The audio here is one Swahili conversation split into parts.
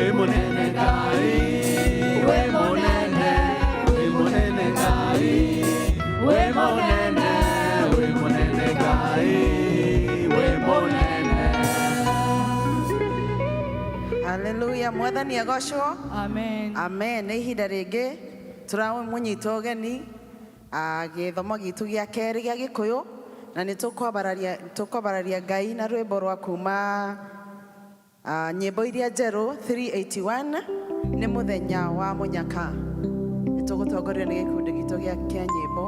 we monene Ngai, we monene, we monene Ngai, we monene, we monene Ngai, we monene. Hallelujah, mwathani agocwo. Amen. Amen. Nĩ ihinda rĩngĩ tũramũnyita ũgeni gĩthomo gitu gĩa kerĩ gĩa Gĩkũyũ, na nĩ tũkwambararia Ngai na rwĩmbo rwa kuma nyĩmbo iria njerũ 381 nĩ mũthenya wa mũnyaka. Nĩ tũgũtongorio nĩ gĩkundi gitu kĩa nyĩmbo.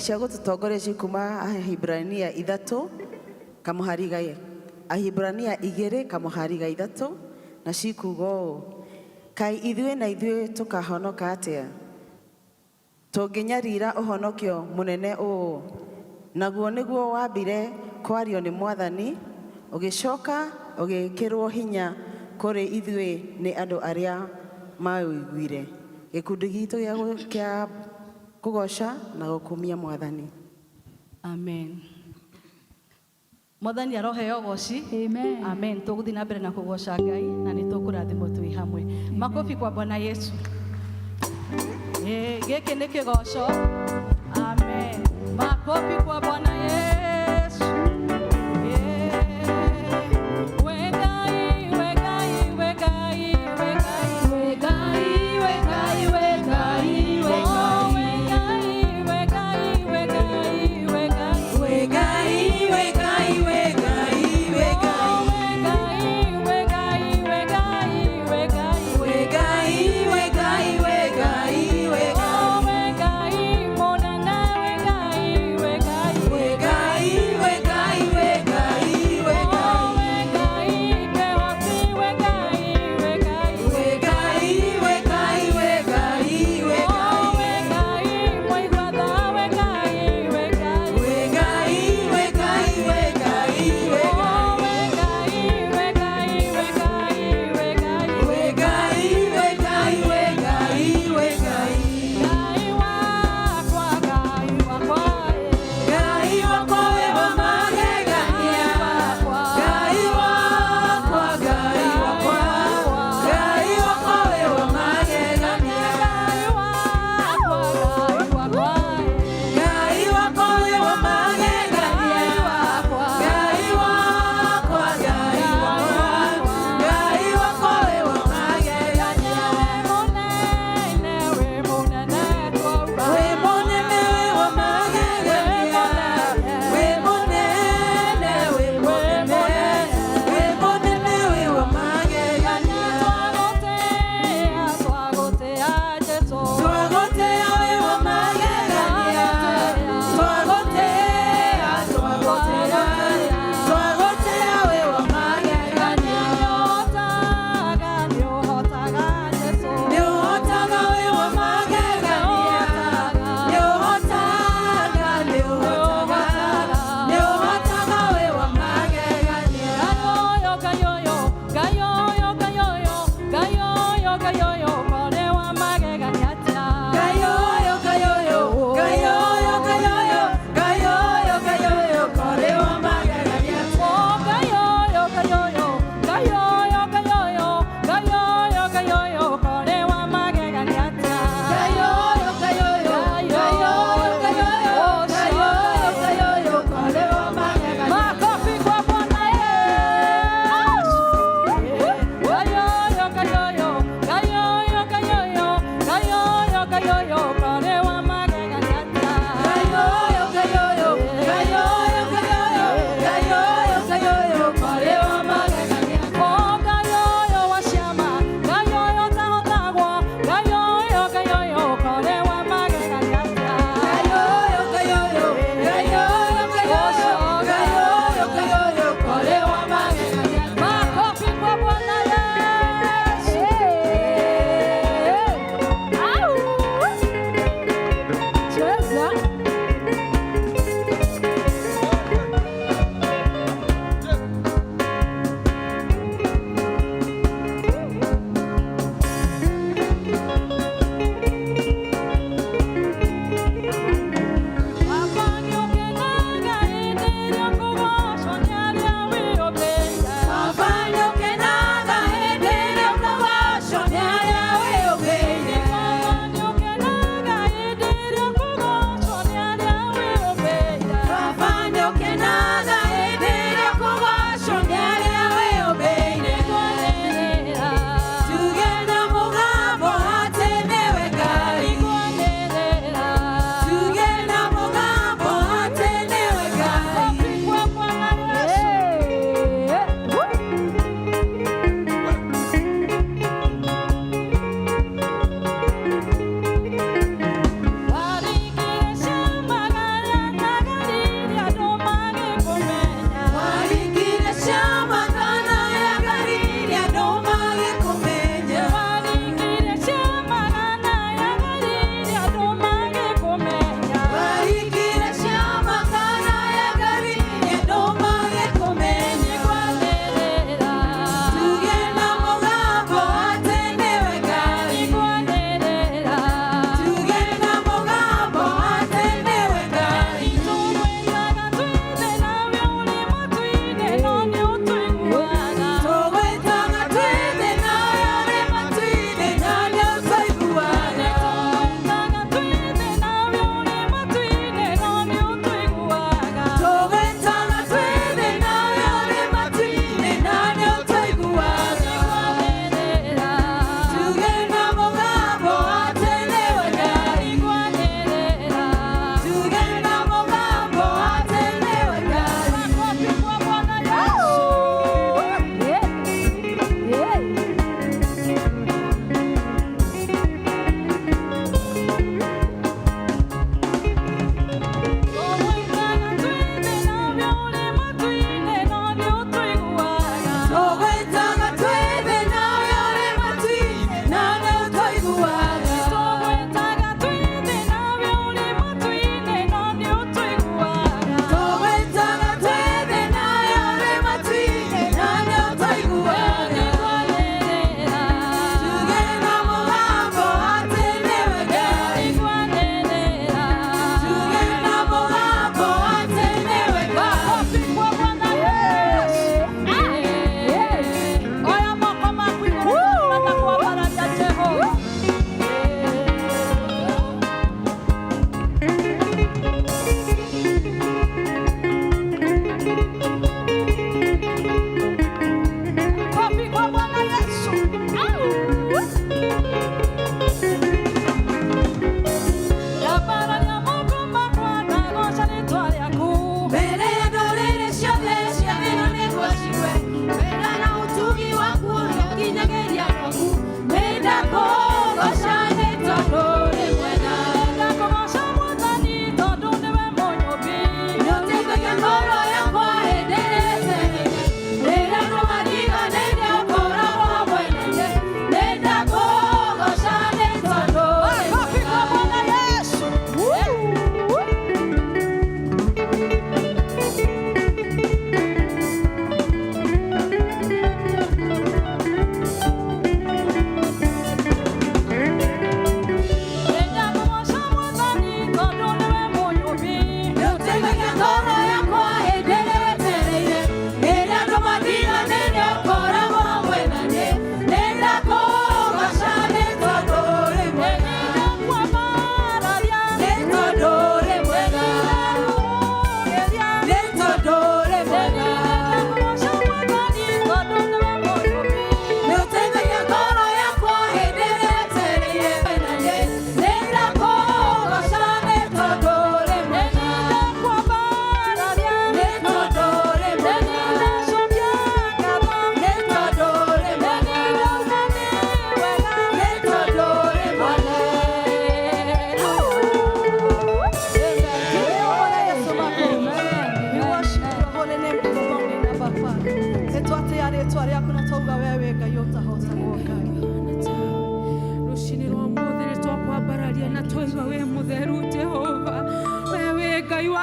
cia gũtũtongoria cikuma Ahibrania 3 kamuhari Ahibrania 2 kamuhari 3 na cikuga ũũ: Kai ithuĩ na ithuĩ tũkahonoka atĩa? Tũngĩnyarira ũhonokio mũnene ũũ, naguo nĩguo wambire kwario nĩ Mwathani, ũgĩcoka ũgĩkĩrwo hinya kũrĩ ithuĩ nĩ andũ arĩa maũiguire. Gĩkundi gitu gĩa kugoca na gukumia Mwathani. Amen. Mwathani aroheo goci. Amen. Amen. Tuguthi na mbere na kugoca Ngai na ni tukurathimwo twi hamwe. Makofi kwa Bwana Yesu. Gĩkĩ nĩ kĩgoco. Amen. Makofi kwa Bwana Yesu. We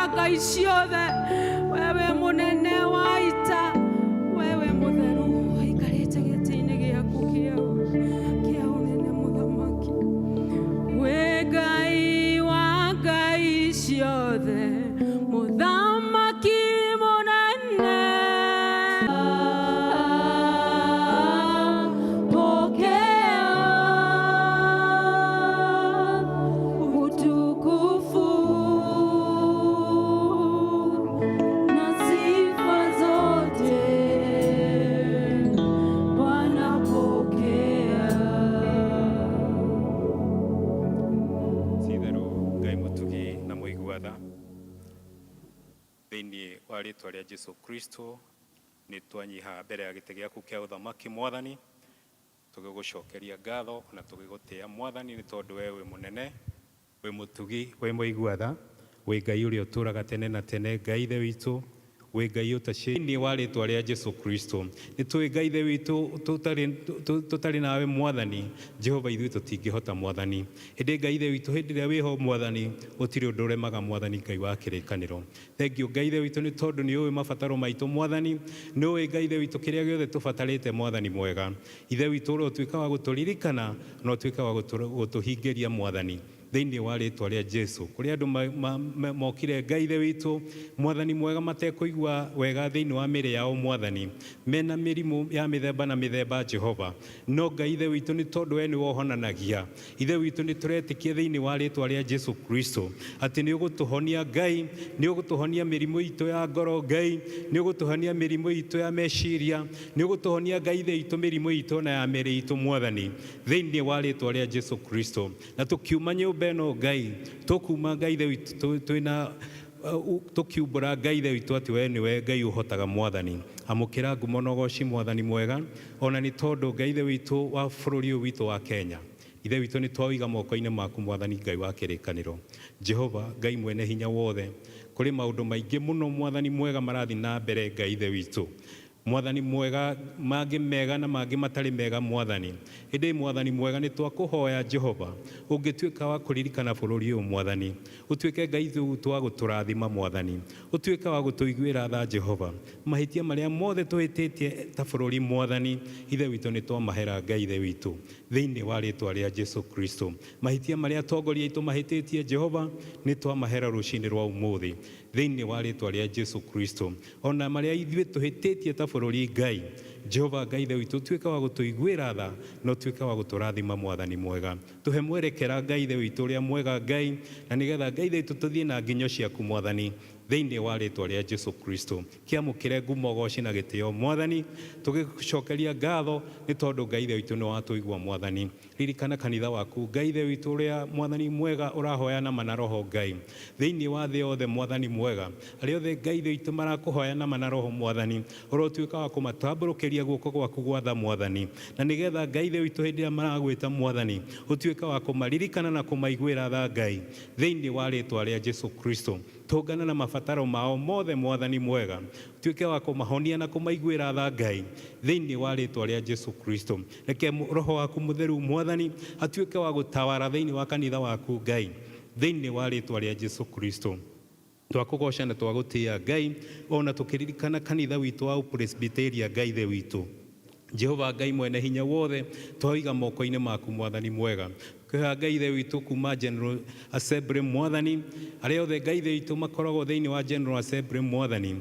wa ngai ciothe, wewe munene wa ita, wewe mutheru ikarite gĩtĩ-inĩ gĩaku kĩa ũnene mũthamaki. We ngai wa ngai ciothe, mũthamaki mũnene. Wa rĩtwa rĩa Jesu Kristo nĩ twanyiha mbere ya gĩtĩ gĩaku kĩa ũthamaki Mwathani, tũgĩgũcokeria ngatho na tũgĩgũtĩĩa Mwathani, nĩ tondũ we wĩ mũnene, wĩ mũtugi, wĩ mũigua tha, wĩ Ngai ũrĩa ũtũũraga tene na tene, Ngai ithe witũ, wĩ Ngai ũtaciĩ wa rĩtwa rĩa Jesu Kristo. Nĩ tũĩ Ngai ithe witũ tũtarĩ nawe Mwathani Jehova, ithuĩ tũtingĩhota Mwathani. Hĩndĩ Ngai ithe witũ, hĩndĩ ĩrĩa wĩho Mwathani, gũtirĩ ũndũ ũremaga Mwathani Ngai wa kĩrĩkanĩro. Thengiũ Ngai ithe witũ nĩ tondũ nĩ ũĩ mabataro maitũ Mwathani, nĩ ũĩ Ngai ithe witũ kĩrĩa gĩothe tũbatarĩte Mwathani mwega. Ithe witũ ũrĩa ũtuĩka wa gũtũririkana na ũtuĩka wa gũtũhingĩria Mwathani thĩinĩ wa rĩtwa rĩa Jesu. Kũrĩ andũ mokire Ngai ithe witũ Mwathani mwega matekũigua wega thĩinĩ wa mĩĩrĩ yao Mwathani, mena mĩrimũ ya mĩthemba na mĩthemba Jehova, no Ngai ithe witũ nĩ tondũ we nĩwe ũhonanagia. Ithe witũ nĩ tũretĩkia thĩinĩ wa rĩtwa rĩa Jesu Kristo atĩ nĩ ũgũtũhonia Ngai, nĩ ũgũtũhonia mĩrimũ itũ ya ngoro Ngai, nĩ ũgũtũhonia mĩrimũ itũ ya meciria, nĩ ũgũtũhonia Ngai ithe witũ mĩrimũ itũ na ya mĩĩrĩ itũ Mwathani, thĩinĩ wa rĩtwa rĩa Jesu Kristo. Na tũkiuma nyũmba ĩno Ngai, tũkuma Ngai ithe witũ twĩna tukiumbura Ngai ithe witũ atĩ we nĩwe Ngai ũhotaga Mwathani. Amũkĩra ngumo na ũgooci Mwathani mwega, ona nĩ tondũ Ngai ithe witũ wa bũrũri ũyũ witũ wa Kenya, ithe witũ nĩ twawiga moko-inĩ maku Mwathani Ngai wa kĩrĩkanĩro. Jehova Ngai mwene hinya wothe, kũrĩ maũndũ maingĩ mũno Mwathani mwega marathiĩ na mbere Ngai ithe witũ Mwathani mwega, mangĩ mega na mangĩ matarĩ mega Mwathani. Hĩndĩ Mwathani mwega nĩ twakũhoya Jehova, ũngĩtuĩka wa kũririkana bũrũri ũyũ Mwathani, ũtuĩke Ngai witũ wa gũtũrathima Mwathani, ũtuĩke wa gũtũiguĩra tha Jehova. Mahĩtia marĩa mothe tũhĩtĩtie ta bũrũri Mwathani, ithe witũ nĩ twamahera Ngai ithe witũ thĩinĩ wa rĩtwa rĩa Jesu Kristo. Mahĩtia marĩa atongoria aitũ mahĩtĩtie Jehova, nĩ twamahera rũcinĩ rwa ũmũthĩ thĩinĩ wa rĩtwa rĩa Jesu Kristo. Ona marĩa ithuĩ tũhĩtĩtie ta bũrũri Ngai, Jehova Ngai ithe witũ ũtuĩke wa gũtũiguĩra tha na ũtuĩke wa gũtũrathima Mwathani mwega. Tũhe mwerekera Ngai ithe witũ ũrĩa mwega Ngai, na nĩgetha Ngai ithe witũ tũthiĩ na nginyo ciaku Mwathani thĩinĩ wa rĩtwa rĩa Jesu Kristo. Kĩamũkĩre ngumo ũgooci na gĩtĩo Mwathani, tũgĩcokeria ngatho nĩ tondũ Ngai ithe witũ nĩ watũigua Mwathani. Ririkana kanitha waku Ngai ithe witũ ũrĩa Mwathani mwega ũrahoyana mana roho Ngai thĩinĩ wa thĩ yothe Mwathani mwega, arĩa othe Ngai ithe witũ marakũhoyana mana roho Mwathani, ũrotuĩka wa kũmatambũrũkĩria guoko gwaku gwatha Mwathani, na nĩgetha Ngai ithe witũ hĩndĩ ĩrĩa maragwĩta Mwathani, ũtuĩka wa kũmaririkana na kũmaiguĩra tha Ngai thĩinĩ wa rĩtwa rĩa Jesu Kristo. Tũngana na mabataro mao mothe Mwathani mwega, tuĩke wa kũmahonia na kũmaiguĩra tha Ngai thĩinĩ wa rĩtwa rĩa Jesu Kristo. Reke roho waku mũtheru Mwathani atuĩke wa gũtawara thĩinĩ wa kanitha waku Ngai thĩinĩ wa rĩtwa rĩa Jesu Kristo. Twakũgoca na twagũtĩĩa Ngai, ona tũkĩririkana kanitha witũ wa Presbyteria Ngai ithe witũ. Jehova Ngai mwene hinya wothe, twaiga moko-inĩ maku Mwathani mwega. Kwĩha Ngai ithe witũ kuma General Assembly Mwathani, arĩa othe Ngai ithe witũ makoragwo thĩinĩ wa General Assembly Mwathani,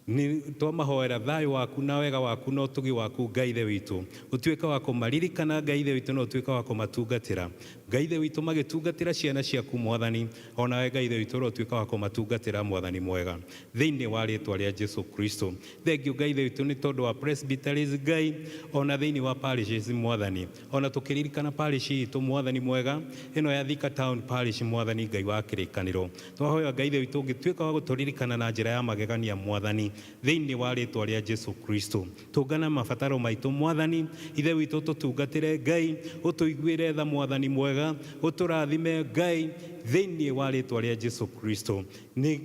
nĩ twamahoera thayũ waku na wega waku na ũtugi waku Ngai ithe witũ, ũtuĩka wa kũmaririkana Ngai ithe witũ na ũtuĩka wa kũmatungatĩra. Ngai ithe witũ magĩtungatĩra ciana ciaku Mwathani, ona we Ngai ithe witũ ũrotuĩka wa kũmatungatĩra Mwathani mwega thĩinĩ wa rĩtwa rĩa Jesu Kristo. Thengiũ Ngai ithe witũ nĩ tondũ wa presbyteries Ngai, ona thĩinĩ wa parishes Mwathani, ona tũkĩririkana parish itũ Mwathani mwega, ĩno ya Thika Town Parish Mwathani Ngai wa kĩrĩkanĩro. Twahoya Ngai ithe witũ ũngĩtuĩka wa gũtũririkana na njĩra ya magegania Mwathani thĩinĩ wa rĩtwa rĩa Jesu Kristo. Tũngana mabataro maitũ Mwathani, ithe witũ tũtungatĩre Ngai, ũtũiguĩre tha Mwathani mwega, ũtũrathime Ngai thĩinĩ wa rĩtwa rĩa Jesu Kristo. Nĩ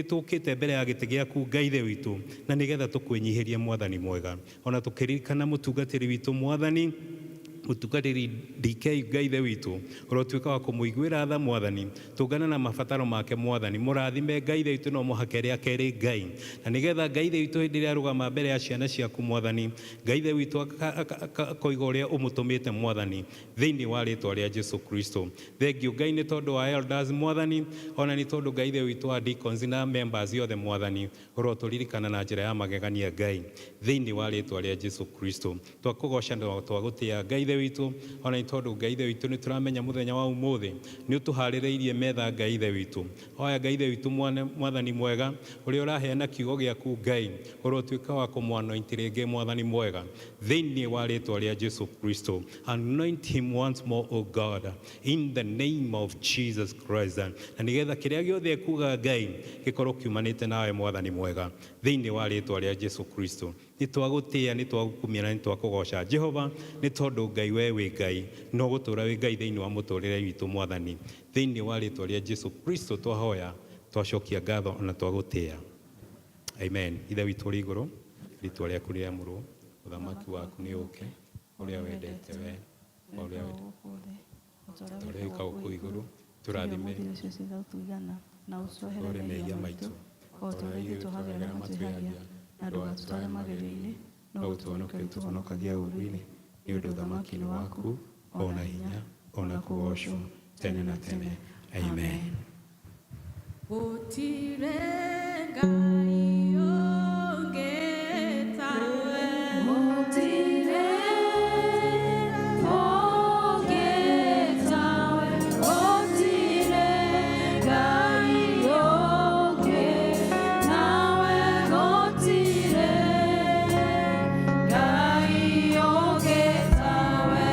tũkĩte mbere ya gĩtĩ gĩaku Ngai ithe witũ, na nĩgetha tũkwĩnyihĩrie Mwathani mwega, ona tũkĩririkana mũtungatĩri witũ Mwathani mutukariri DK Ngai ithe witũ ũrotuĩka wa kũmũiguĩra tha Mwathani tũngana na mabataro make Mwathani mũrathime Ngai ithe witũ no mũhaka rĩa kerĩ Ngai na nĩgetha Ngai ithe witũ hĩndĩ ĩrĩa arũgama mbere ya ciana ciaku Mwathani Ngai ithe witũ akoiga ũrĩa ũmũtũmĩte Mwathani thĩinĩ wa rĩtwa rĩa Jesu Kristo. Thengiũ Ngai nĩ tondũ wa elders Mwathani ona nĩ tondũ Ngai ithe witũ wa deacons na members yothe Mwathani ũrotũririkana na njĩra ya magegania Ngai thĩinĩ wa rĩtwa rĩa Jesu Kristo. Twakũgoca na twagũtĩa Ngai ithe witũ ona nĩ tondũ Ngai ithe witũ nĩ tũramenya mũthenya wa ũmũthĩ nĩ ũtũharĩrĩirie metha Ngai ithe witũ. Hoya Ngai ithe witũ Mwathani mwega ũrĩa ũraheana kiugo gĩaku Ngai ũrotuĩka wa kũmwanointi rĩngĩ Mwathani mwega thĩinĩ wa rĩtwa rĩa Jesu Kristo. Anoint him once more, O God, in the name of Jesus Christ. Na nĩgetha kĩrĩa gĩothe ekuga Ngai gĩkorwo kiumanĩte nawe Mwathani mwega thĩinĩ wa rĩtwa rĩa Jesu Kristo. Nĩ twagũtĩa nĩ twagũkumia na nĩ twakũgoca Jehova nĩ tondũ Ngai we wĩ Ngai no gũtũũra wĩ Ngai thĩinĩ wa mũtũũrĩre witũ Mwathani thĩinĩ wa rĩtwa rĩa Jesu Kristo twahoya twacokia ngatho na twagũtĩa. Amen. Ithe witũ ũrĩ igũrũ rĩtwa rĩaku rĩamũrwo ũthamaki waku nĩ ũke ũrĩa wendete we ũrĩa ũrĩa wĩkagwo kũu igũrũ tũrathime ũrĩa mehia maitũ ũrĩa ithuĩ tũhagĩra matwĩhagia na ndũgatũtware magerio-inĩ no ũtũhonokie ũtũhonokagia ũũru-inĩ nĩ ũndũ ũthamaki nĩ waku ona hinya ona kũgocwo tene na tene. Amen. Gũtirĩ Ngai ũngĩ tawe. Gũtirĩ ũngĩ tawe. Gũtirĩ Ngai ũngĩ tawe. Gũtirĩ Ngai ũngĩ tawe.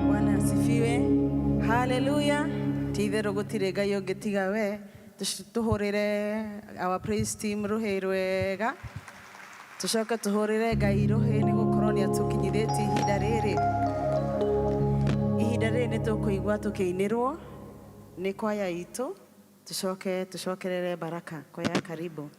Bwana asifiwe. Hallelujah. Titherũ gũtirĩ Ngai ũngĩ tiga we. Tũhũrĩre our praise team rũhĩ rwega. Tũcoke tũhũrĩre Ngai rũhĩ nĩ gũkorwo nĩ atũkinyithĩtie ihinda rĩrĩ. Ihinda rĩrĩ nĩ tũkũigua tũkĩinĩrwo nĩ kwaya itũ. Tũcokerere baraka kwaya karibu.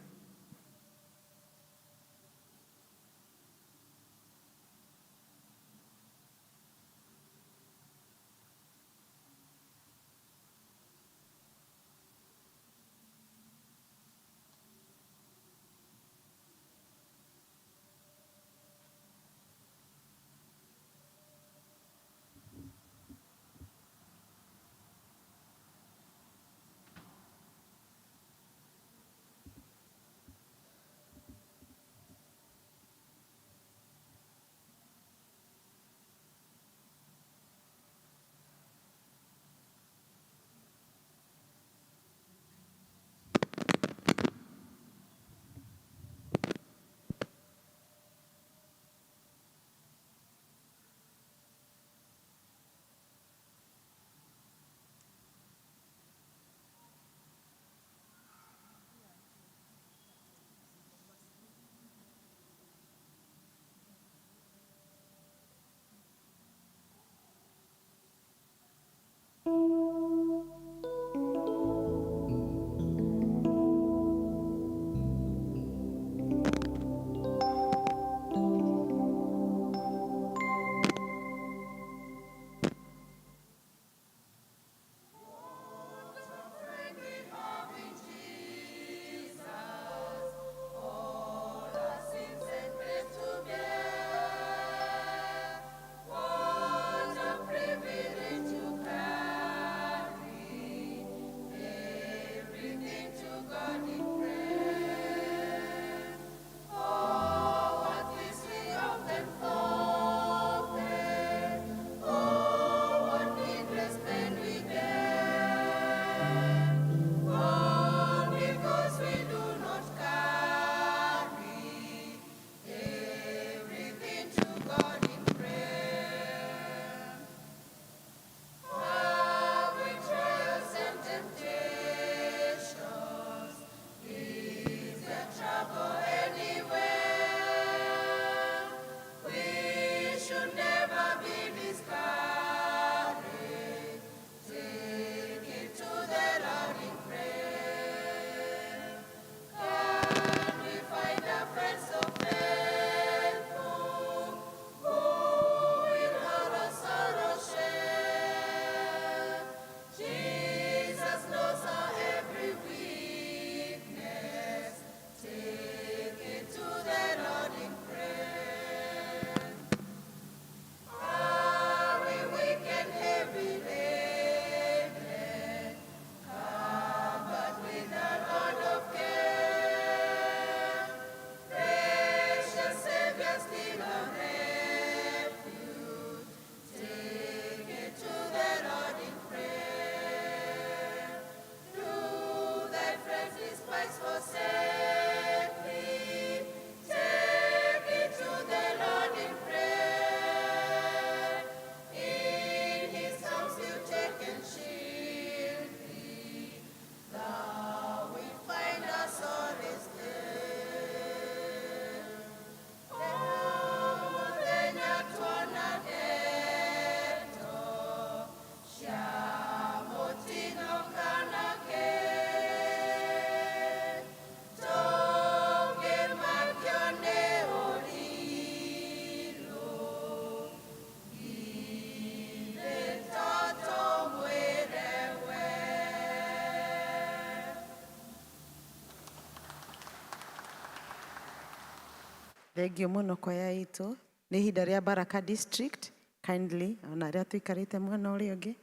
Thengio muno kwaya itu ni ihinda ria Baraka District. Kindly ona aria tuikarite mwena uria ungi.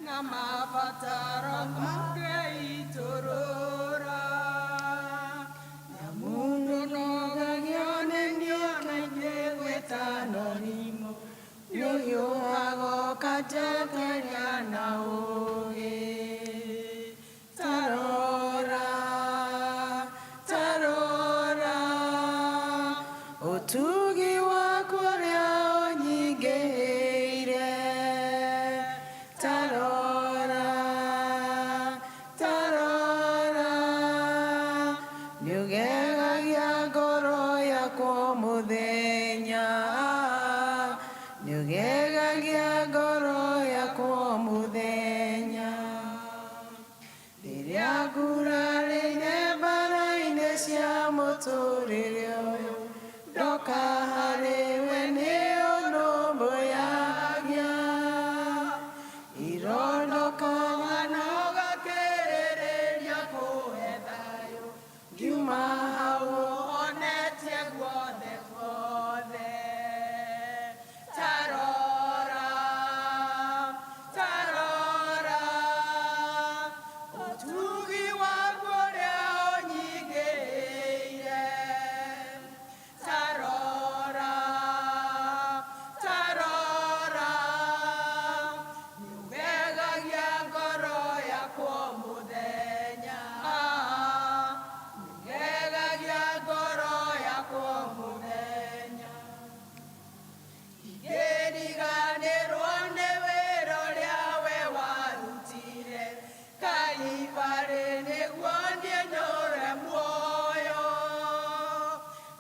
Na mabataro makeitorora na mundu no gagione niona igwetano rimo yoyo ago kajakanya na oge tarora tarora otugi wakwa ria onyigeire tarora tarora niugegagia ngoro yakwa muthenya niugegagia ngoro yakwa muthenya riria ngurarĩire mbara-inĩ cia mũtũrĩre ũyũ ndoka harĩwe nĩ ũnũmbũyagia irondokaga na ũgakĩrĩrĩria kũhe thayũ ngiuma hau honetie guothe guothe tarora tarora ũtugi waku ũrĩa ũnyingĩire tarora tarora niugegagia ngoro yakwa mũthenya niugegagia ngoro yakwa mũthenya ingĩriganĩrwo nĩ wĩra ũrĩa we warutire Kalvari nĩguo niĩ nyũre muoyo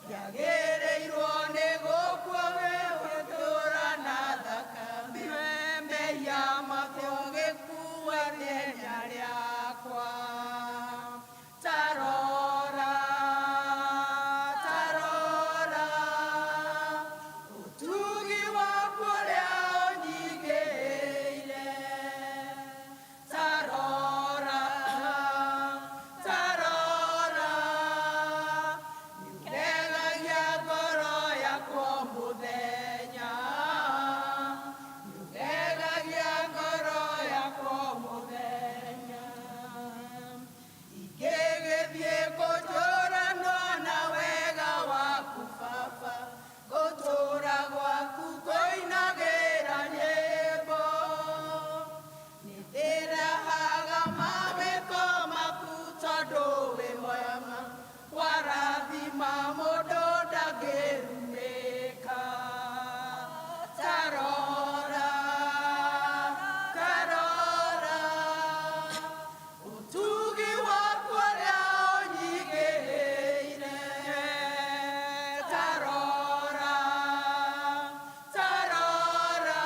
njagĩrĩirwo nĩ gũkua we gũtũũra na thakame mehia makwa ũgĩkua rĩenya rĩakwa tarora tarora ũtugi waku ũrĩa ũnyingĩire tarora tarora niugegagia ngoro yakwa mũthenya niugegagia ngoro yakwa mũthenya ingĩgĩthiĩ kũnjũranwo na wega waku baba gũtũũra gwaku kũinagĩra nyĩmbo nĩndĩrahaga mawĩko maku tondũ wĩ mwema warathima mũndũ ndangĩrumĩka tarora tarora ũtugi waku ũrĩa ũnyingĩire tarora tarora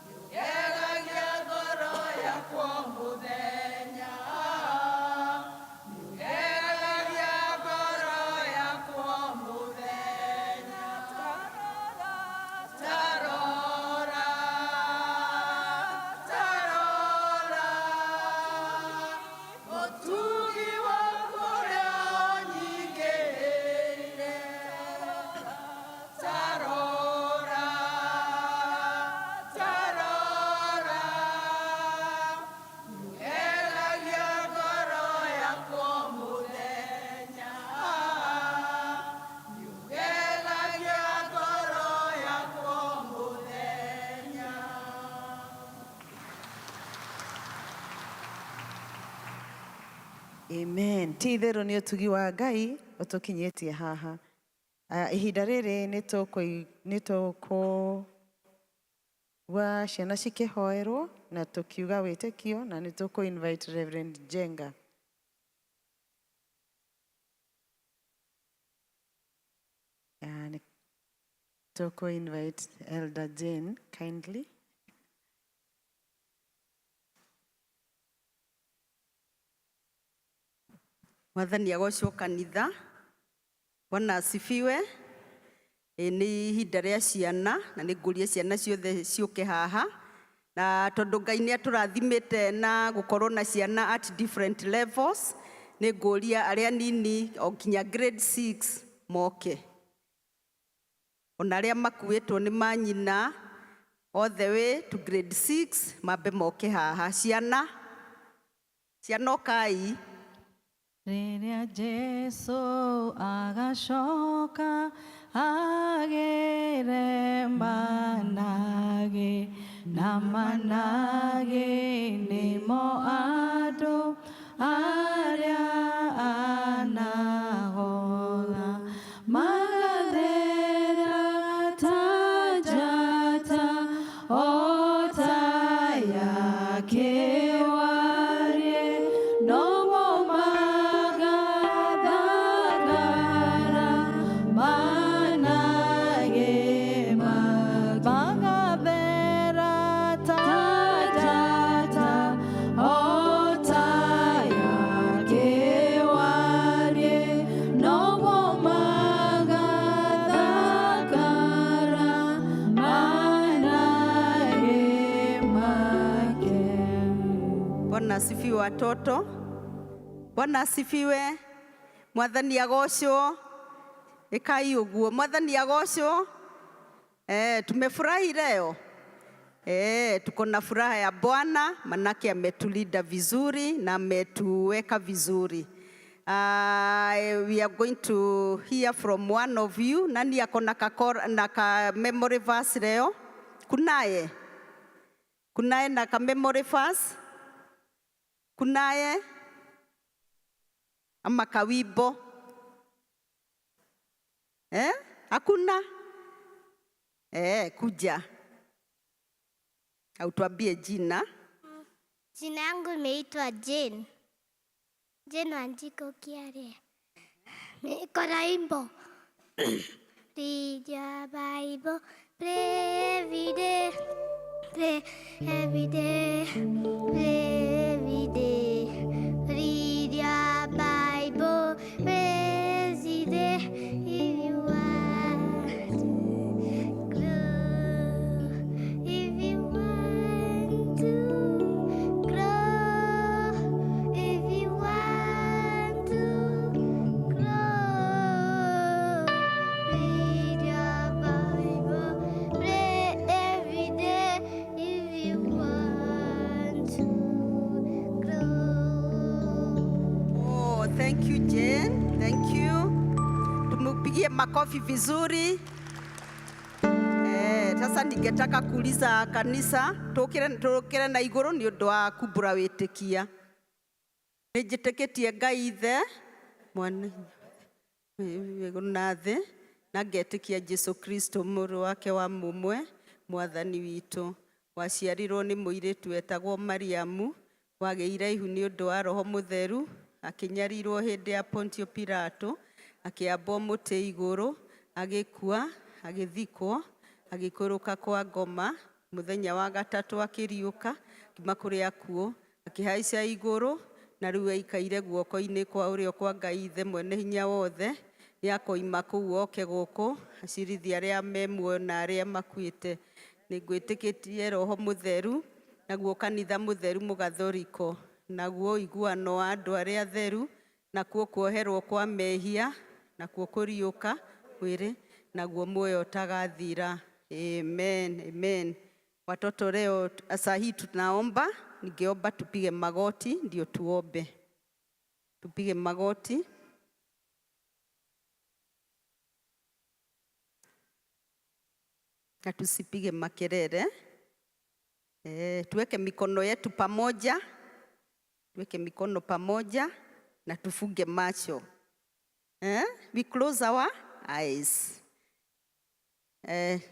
niugegagia ngoro yakwa mũthenya niugegagia ngoro yakwa mũthenya tarora tarora tarora ũtugi waku ũrĩa ũnyingĩire tarora tarora niugegagia ngoro yakwa mũthenya niugegagia ngoro yakwa mũthenya. Amen. Ti itherũ nĩ ũtugi wa Ngai ũtũkinyĩtie haha. Ihinda rĩrĩ nĩ tũkũgua ciana cikĩhoerwo na tũkiuga wĩtĩkio na nĩ tũkũ invite Reverend Jenga. Toko invite Elder Jane kindly. Mwathani agocwo kanitha. Bwana asifiwe. Ni ihinda rĩa ciana na nĩ ngũria ciana ciothe ciũke haha. Na tondũ Ngai nĩ atũrathimĩte na gũkorwo na ciana at different levels, nĩ ngũria arĩa nini o nginya grade 6 moke. Ona arĩa makuĩtwo nĩ manyina all the way to grade 6 mambe moke haha. Ciana okai. Rĩrĩa Jesũ agacoka agĩre manage na manage nĩmo andũ arĩa anahoga magathera ta njata o ta ya kĩwarie nomo magathagara manage magathera ta njata o ta ya kĩwarie nomo magathagara manage make. Bwana asifiwe watoto. Bwana asifiwe. Mwathani agocwo. Ikai uguo. Mwathani agocwo. Tumefurahi leo. Tuko na furaha ya Bwana manake ametulinda vizuri na ametuweka vizuri. We are going to hear from one of you. Nani ako na ka memory verse leo? Kunaye na ka memory verse? Kunaye ama kawimbo? Hakuna? Kuja. Au tuambie jina. Jina yangu imeitwa Jane. Jane Wanjiko Kiare. Niko na wimbo. Read your Bible, pray every day. Pray every day. Pray every day. Read your Bible, pray every day. If you want to grow, if you want to grow, if you want to grow, read your Bible, pray every day. If you want to grow. Oh, thank you Jane. Thank you. Tumupigie makofi vizuri. Sasa ningetaka kuuliza kanisa tukire na iguru ni undu wa kumbura witikia. Nijitikitie Ngai Ithe mwana na thĩ na ngetikia Jesu Kristo mũrũ wake wa mũmwe mwathani witũ, waciarirwo nĩ mũirĩtu wetagwo Mariamu, wagĩire ihu nĩ ũndũ wa Roho Mũtheru, akĩnyarirwo hĩndĩ ya Pontio Pilato, akĩambwo mũtĩ igũrũ, agĩkua, agĩthikwo, agĩkũrũka kwa ngoma, mũthenya wa gatatũ akĩriũka, akiuma kũrĩ akuũ, akĩhaica igũrũ, na rĩu aikaire guoko-inĩ kwa ũrĩo kwa Ngai Ithe mwene hinya wothe, nĩakoima kũu oke gũkũ, acirithia arĩa me muoyo na arĩa makuĩte. Nĩngwĩtĩkĩtie Roho Mũtheru, naguo kanitha mũtheru mũgathoriko, naguo ũiguano wa andũ arĩa atheru, nakuo kuoherwo kwa mehia, nakuo kũriũka mwĩrĩ, naguo muoyo ũtagathira. Amen, amen. Watoto leo saa hii tunaomba, ningeomba tupige magoti ndio tuombe. Tupige magoti. Na tusipige makelele. Tuweke mikono yetu pamoja. Tuweke mikono pamoja na tufunge macho. We close our eyes.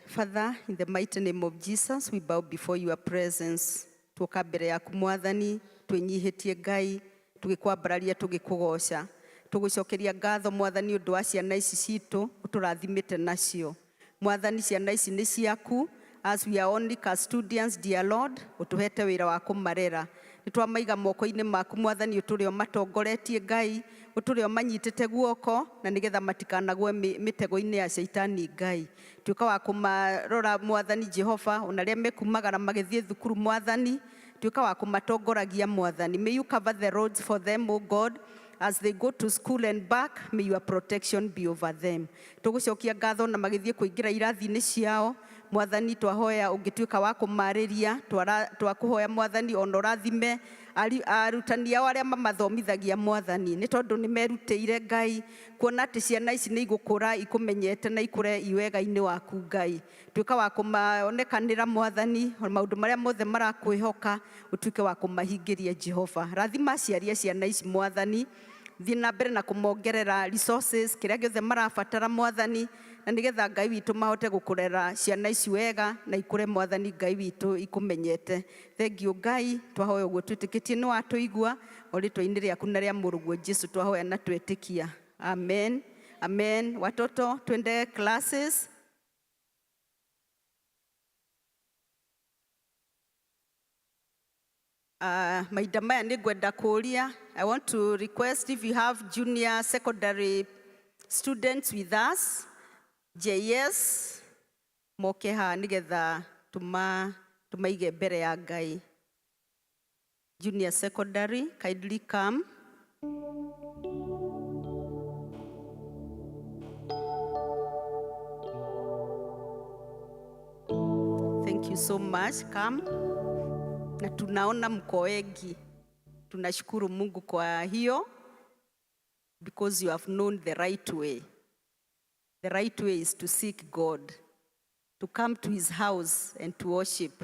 Father, in the mighty name of Jesus, we bow before your presence. Tuoka mbere yaku Mwathani, twenyihitie Ngai, tugikwambararia tugikugoca. Tugucokeria ngatho Mwathani undu wa ciana ici citu uturathimite nacio. Mwathani ciana ici nĩ ciaku, as we are only custodians, dear Lord, ũtũhete wĩra wa kũmarera. Nĩtwamaiga moko-inĩ maku Mwathani, ũtũrĩ o matongoretie Ngai, ũtũrĩ o manyitĩte guoko, na nĩgetha matikanagwe mĩtego-inĩ ya Shaitani Ngai. Tuĩka wa kũmarora Mwathani Jehova, ona arĩa mekumagara magĩthiĩ thukuru Mwathani, tuĩka wa kũmatongoragia Mwathani. May you cover the roads for them, O God, as they go to school and back, may your protection be over them. Tũgũcokia ngatho na magĩthiĩ kũingĩra irathi-inĩ ciao. Mwathani twahoya ũngĩtuĩka wa kũmarĩria, twakũhoya Mwathani ona ũrathime arutani ao arĩa mamathomithagia Mwathani, nĩ tondũ nĩ merutĩire Ngai, kuona atĩ ciana ici nĩ igũkũra ikũmenyete na ikũre iwega-inĩ waku Ngai. Tuĩka wa kũmaonekanĩra Mwathani, maũndũ marĩa mothe marakwĩhoka, ũtuĩke wa kũmahingĩria Jehova. Rathima aciari a ciana ici Mwathani, thiĩ na mbere na kũmongerera resources, kĩrĩa gĩothe marabatara Mwathani, na nĩgetha Ngai witũ mahote gũkũrera ciana ici wega na ikũre Mwathani Ngai witũ ikũmenyete. Thengiũ Ngai, twahoya ũguo twĩtĩkĩtie nĩ watũigua, o rĩtwa-inĩ rĩaku na rĩa mũrũguo Jesũ twahoya na twetĩkia. Amen. Amen. Watoto twende classes. Mahinda maya nĩ ngwenda kũria. I want to request if you have junior secondary students with us, JS, moke haha nĩgetha tumaige mbere ya Ngai. Junior secondary, kindly come. Thank you so much. Come. Na tunaona mko wengi. Tunashukuru Mungu kwa hiyo, because you have known the right way. The right way is to seek God, to come to his house and to worship.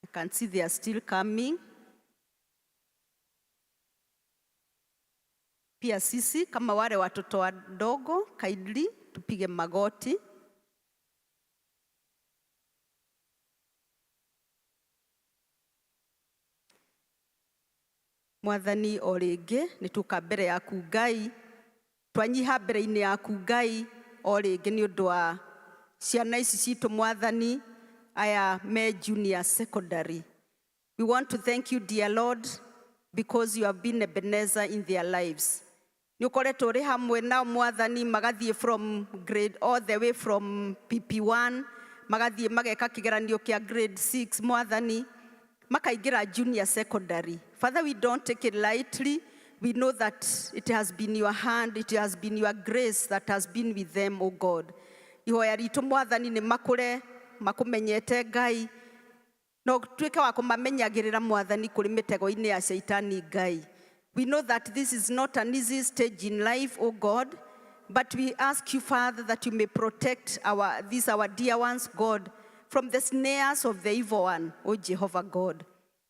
I can see they are still coming. Pia sisi kama wale watoto wadogo, kindly tupige magoti. Mwathani o rĩngĩ nĩtũka mbere yaku Ngai, twanyiha mbere-inĩ yaku Ngai o rĩngĩ nĩ ũndũ wa ciana ici citũ Mwathani, aya me junior secondary. We want to thank you, dear Lord, because you have been Ebenezer in their lives. Nĩ ũkoretwo ũrĩ hamwe nao Mwathani, magathiĩ from grade all the way from PP1, magathiĩ mageka kĩgeranio kĩa grade 6 Mwathani, makaingĩra junior secondary. Father, we don't take it lightly. We know that it has been your hand, it has been your grace that has been with them, O God. Ihoya ritũ Mwathani nĩ makũre, makũmenyete Ngai, no tuĩke wa kũmamenyagĩrĩra Mwathani kũrĩ mĩtego-inĩ ya Shaitani Ngai. We know that this is not an easy stage in life, O God, but we ask you, Father, that you may protect our dear ones, God, from the snares of the evil one, O Jehovah God.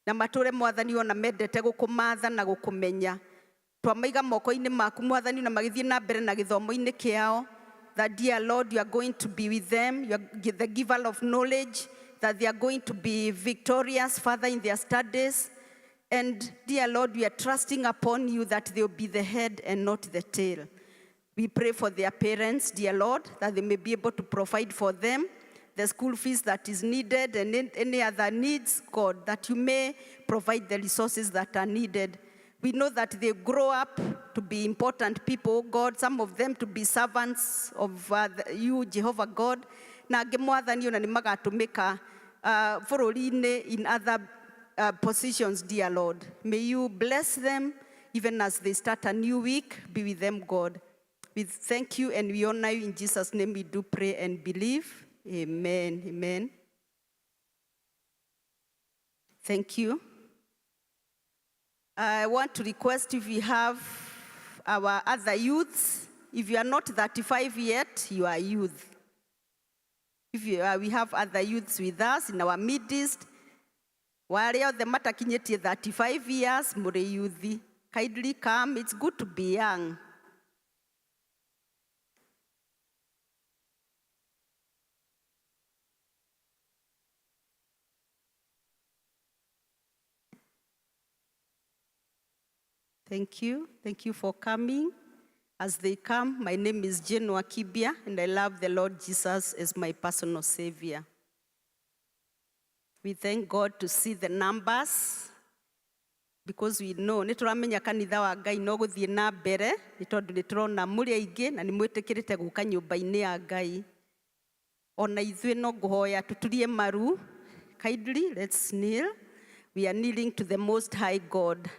Na matũre Mwathani ona mendete gũkũmatha na gũkũmenya. Twamaiga moko-inĩ maku Mwathani na magĩthiĩ na mbere na gĩthomo-inĩ kĩao, that dear Lord, you are going to be with them, you are the giver of knowledge, that they are going to be victorious, Father, in their studies. And dear Lord, we are trusting upon you that they will be the head and not the tail. We pray for their parents, dear Lord, that they may be able to provide for them the school fees that is needed and any other needs, God, that you may provide the resources that are needed. We know that they grow up to be important people, God, some of them to be servants of you, Jehovah God. Na angĩ Mwathani ona nĩ magatũmĩka bũrũri-inĩ in other positions, dear Lord. May you bless them even as they start a new week. Be with them, God. We thank you and we honor you. In Jesus' name we do pray and believe. Amen. Amen. Thank you. I want to request if we have our other youths. If you are not 35 yet, you are youth. If we have other youths with us in our midst, wale othe matakinyĩtie 35 years, mũrĩ youthi. Kindly come, it's good to be young. Thank you. Thank you for coming. as they come. My name is Jane Wakibia, and I love the Lord Jesus as my personal Savior. We thank God to see the numbers, because we know nituramenya kanitha wa Ngai no guthie na mbere ni tondu niturona muri aingi na ni mwitikirite guka nyumba-ini ya Ngai. Ona ithuĩ no nguhoya tuturie maru. Kindly, let's kneel. We are kneeling to the Most High God.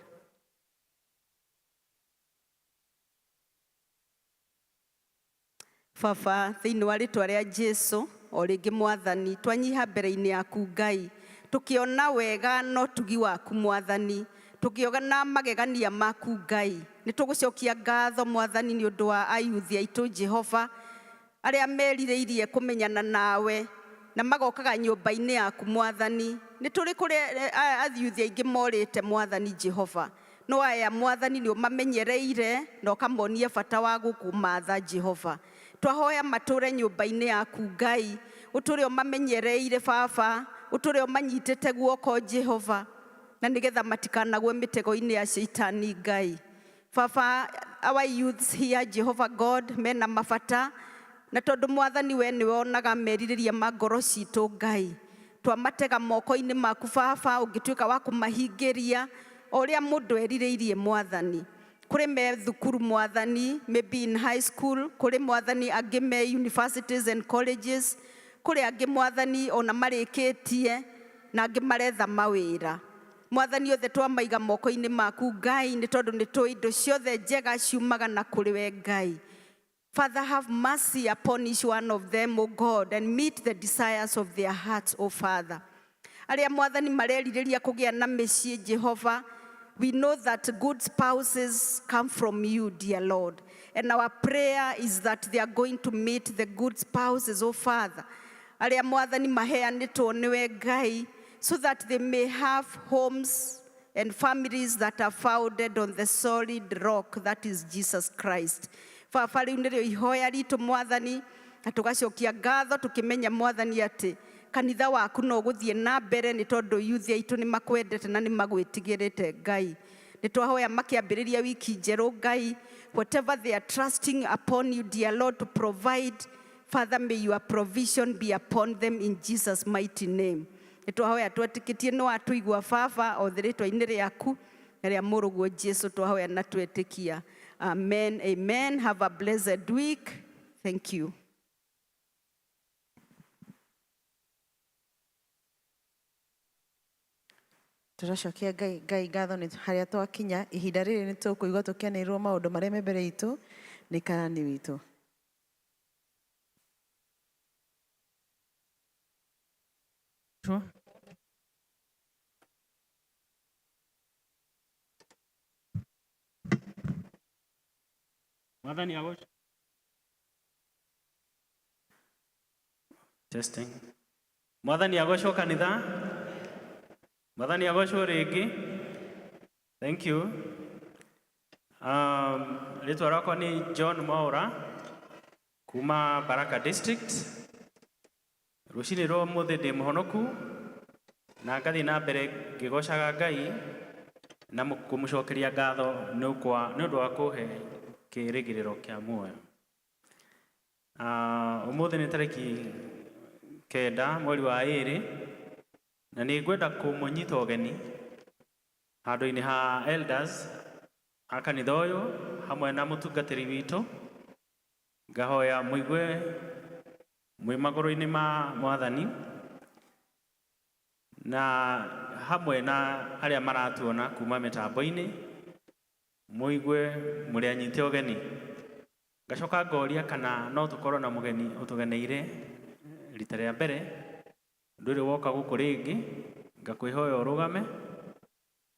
Baba, thĩinĩ wa rĩtwa rĩa Jesũ, o rĩngĩ Mwathani, twanyiha mbere-inĩ yaku Ngai, tukiona wega no tugi waku Mwathani, tukiona magegania maku Ngai. Nĩtũgũcokia ngatho Mwathani nĩ ũndũ wa ayuthi aitũ Jehova, arĩa merirĩirie kũmenyana nawe na magokaga nyũmba-inĩ yaku Mwathani. Nĩ tũrĩ kũrĩa ayuthi aingĩ morĩte Mwathani Jehova, no aya Mwathani nĩ ũmamenyereire na ũkamonia bata wa gũkũmatha Jehova. Twahoya matũre nyũmba-inĩ yaku Ngai, ũtũre ũmamenyereire Baba, ũtũre ũmanyitĩte guoko Jehova, na nĩgetha matikanagwe mĩtego-inĩ ya Shaitani Ngai. Baba, our youths here Jehovah God mena mabata, na tondu Mwathani we nĩ wonaga merirĩria ma ngoro citũ Ngai, twamatega moko-inĩ maku Baba, ũngĩtuĩka wa kũmahingĩria o ũrĩa mũndũ erirĩirie Mwathani. Kuri me thukuru Mwathani, maybe in high school, kuri Mwathani angĩ me universities and colleges, kuri angĩ Mwathani ona marĩkĩtie na angĩ maretha mawĩra. Mwathani othe twamaiga moko-inĩ maku Ngai, nĩ tondũ nĩ tũĩ indo ciothe njega ciumaga na kũrĩ we Ngai. Father, have mercy upon each one of them, O God, and meet the desires of their hearts, O Father. Arĩa Mwathani marerirĩria kũgĩa na mĩciĩ Jehova, we know that good spouses come from you, dear Lord. And our prayer is that they are going to meet the good spouses, oh Father. Arĩa Mwathani maheanĩtwo nĩwe Ngai, so that they may have homes and families that are founded on the solid rock that is Jesus Christ. Baba, rĩu nĩrĩo ihoya ritũ Mwathani, na tũgacokia ngatho tũkĩmenya Mwathani atĩ kanitha waku no gũthiĩ na mbere nĩ tondũ yuthi aitũ nĩ makwendete na nĩ magwĩtigĩrĩte Ngai. Nĩ twahoya makĩambĩrĩria wiki njerũ Ngai, whatever they are trusting upon you, dear Lord, to provide, Father, may your provision be upon them in Jesus' mighty name. Nĩ twahoya twetĩkĩtie nĩ watũigua Baba o rĩtwa-inĩ rĩaku na rĩa mũrũguo Jesũ twahoya na twetĩkia. Amen, amen. Have a blessed week. Thank you. Tũracokia Ngai ngatho nĩ harĩa twakinya. Ihinda rĩrĩ nĩ tũkũigua tũkĩanĩrĩrwo maũndũ marĩa me mbere itũ nĩ karani witũ. Mwathani agocwo. Testing. Mwathani agocwo kanitha. Mwathani agocwo rĩngĩ. Thank you. Rĩtwa rĩakwa nĩ John Mwaura kuma Baraka District. Rũcinĩ rwa ũmũthĩ ndĩ mũhonoku na ngathiĩ na mbere ngĩgocaga Ngai na kũmũcokeria ngatho nĩ ũndũ wa kũhe kĩĩrĩgĩrĩro kĩa muoyo. Ũmũthĩ nĩ tarĩki 9 mweri wa 2 na nĩ ngwenda kũmũnyita ũgeni handũ-inĩ ha elders a kanitha ũyũ hamwe na mũtungatĩri witũ. Ngahoya mũigue mwĩ magũrũ-inĩ ma Mwathani na hamwe na arĩa maratuona kuma mĩtambo-inĩ, mũigue mũrĩ anyite ũgeni. Ngacoka ngoria kana no tũkorwo na mũgeni ũtũgeneire rita rĩa mbere, ndũrĩ woka gũkũ rĩngĩ, ngakwĩhoya ũrũgame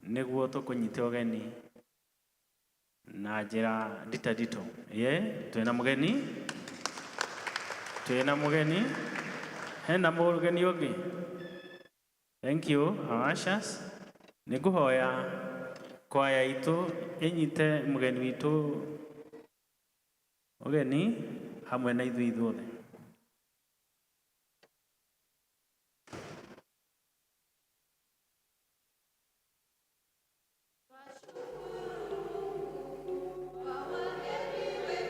nĩguo tũkũnyite ũgeni na njĩra nditandito. Twĩna mũgeni, hena mũgeni ũngĩ. Thank you, our ushers. Nĩngũhoya kwaya itũ ĩnyite mũgeni witũ ũgeni hamwe na ithuĩ ithuothe. Wewe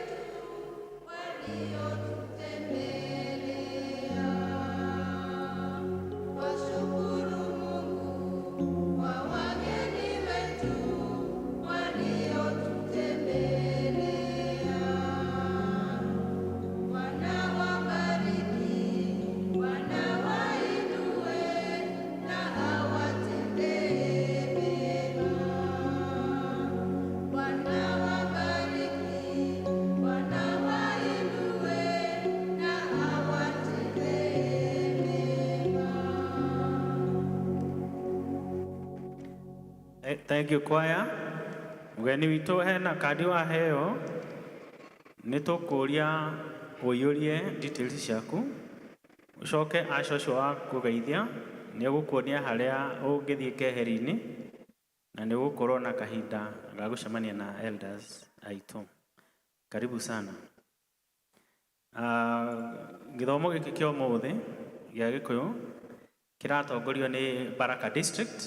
Thank you choir. Mgeni witũ hena kandi wa heo. Nĩ tũkũria ũiyũrie details ciaku. Ucoke acoco wa kũgeithia nĩ ũgũkuonia harĩa ũngĩthiĩ keheri-inĩ na nĩ ũgũkorwo na kahinda ga gũcemania na elders aitũ. Karibu sana. Gĩthomo gĩkĩ kĩa ũmũthĩ gĩa Gĩkũyũ kĩratongorio nĩ Baraka District,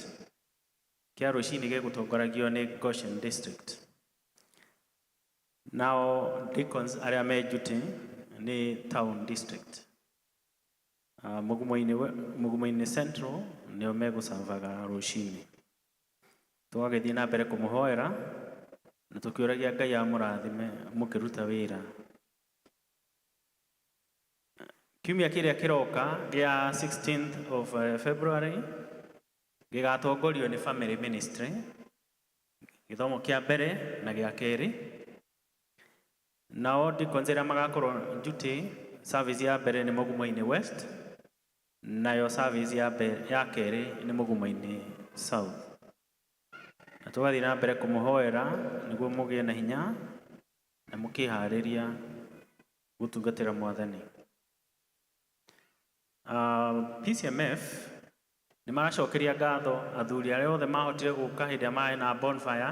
kĩa rũcinĩ gĩgũtongoragio nĩ Goshen District. Nao deacons arĩa me duty nĩ Town District. Mugumo-inĩ Central nĩo megũcavaga rũcinĩ. Tũgagĩthiĩ na mbere kũmũhoera na tũkĩũragia Ngai amũrathime mũkĩruta wĩra. Kiumia kĩrĩa kĩroka gĩa 16th of February gĩgatongorio nĩ Family Ministry, gĩthomo kĩa mbere na gĩa kerĩ. Nao deacons arĩa magakorwo duty service ya mbere nĩ Mugumo-inĩ West, nayo service ya kerĩ nĩ Mugumo-inĩ South. Na tũgathiĩ na mbere kũmũhoera nĩguo mũgĩe na hinya na mũkĩharĩria gũtungatĩra Mwathani. PCMF nĩ maracokeria ngatho athuri arĩa othe mahotire gũka hĩndĩ ĩrĩa marĩ na bonfire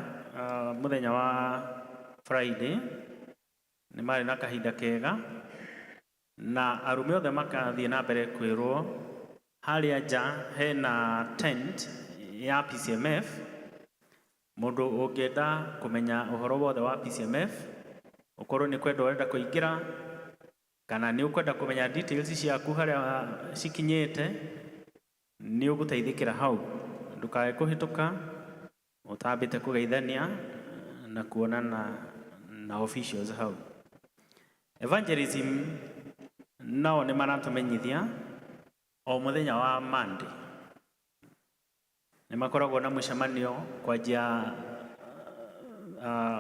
mũthenya wa Friday. Nĩ marĩ na kahinda kega na arume othe makathiĩ na mbere kwĩrwo harĩa nja hena tent ya PCMF. Mũndũ ũngĩenda kũmenya ũhoro wothe wa PCMF, ũkorwo nĩ kwenda ũrenda kũingĩra kana nĩ ũkwenda kũmenya details ciaku harĩa cikinyĩte, nĩ ũgũteithĩkĩra hau. Ndũkae kũhĩtũka ũtambĩte kũgeithania na kuonana na officials hau. Evangelism nao nĩ maratũmenyithia o mũthenya wa Monday. Nĩ makoragwo na mũcemanio kwanjia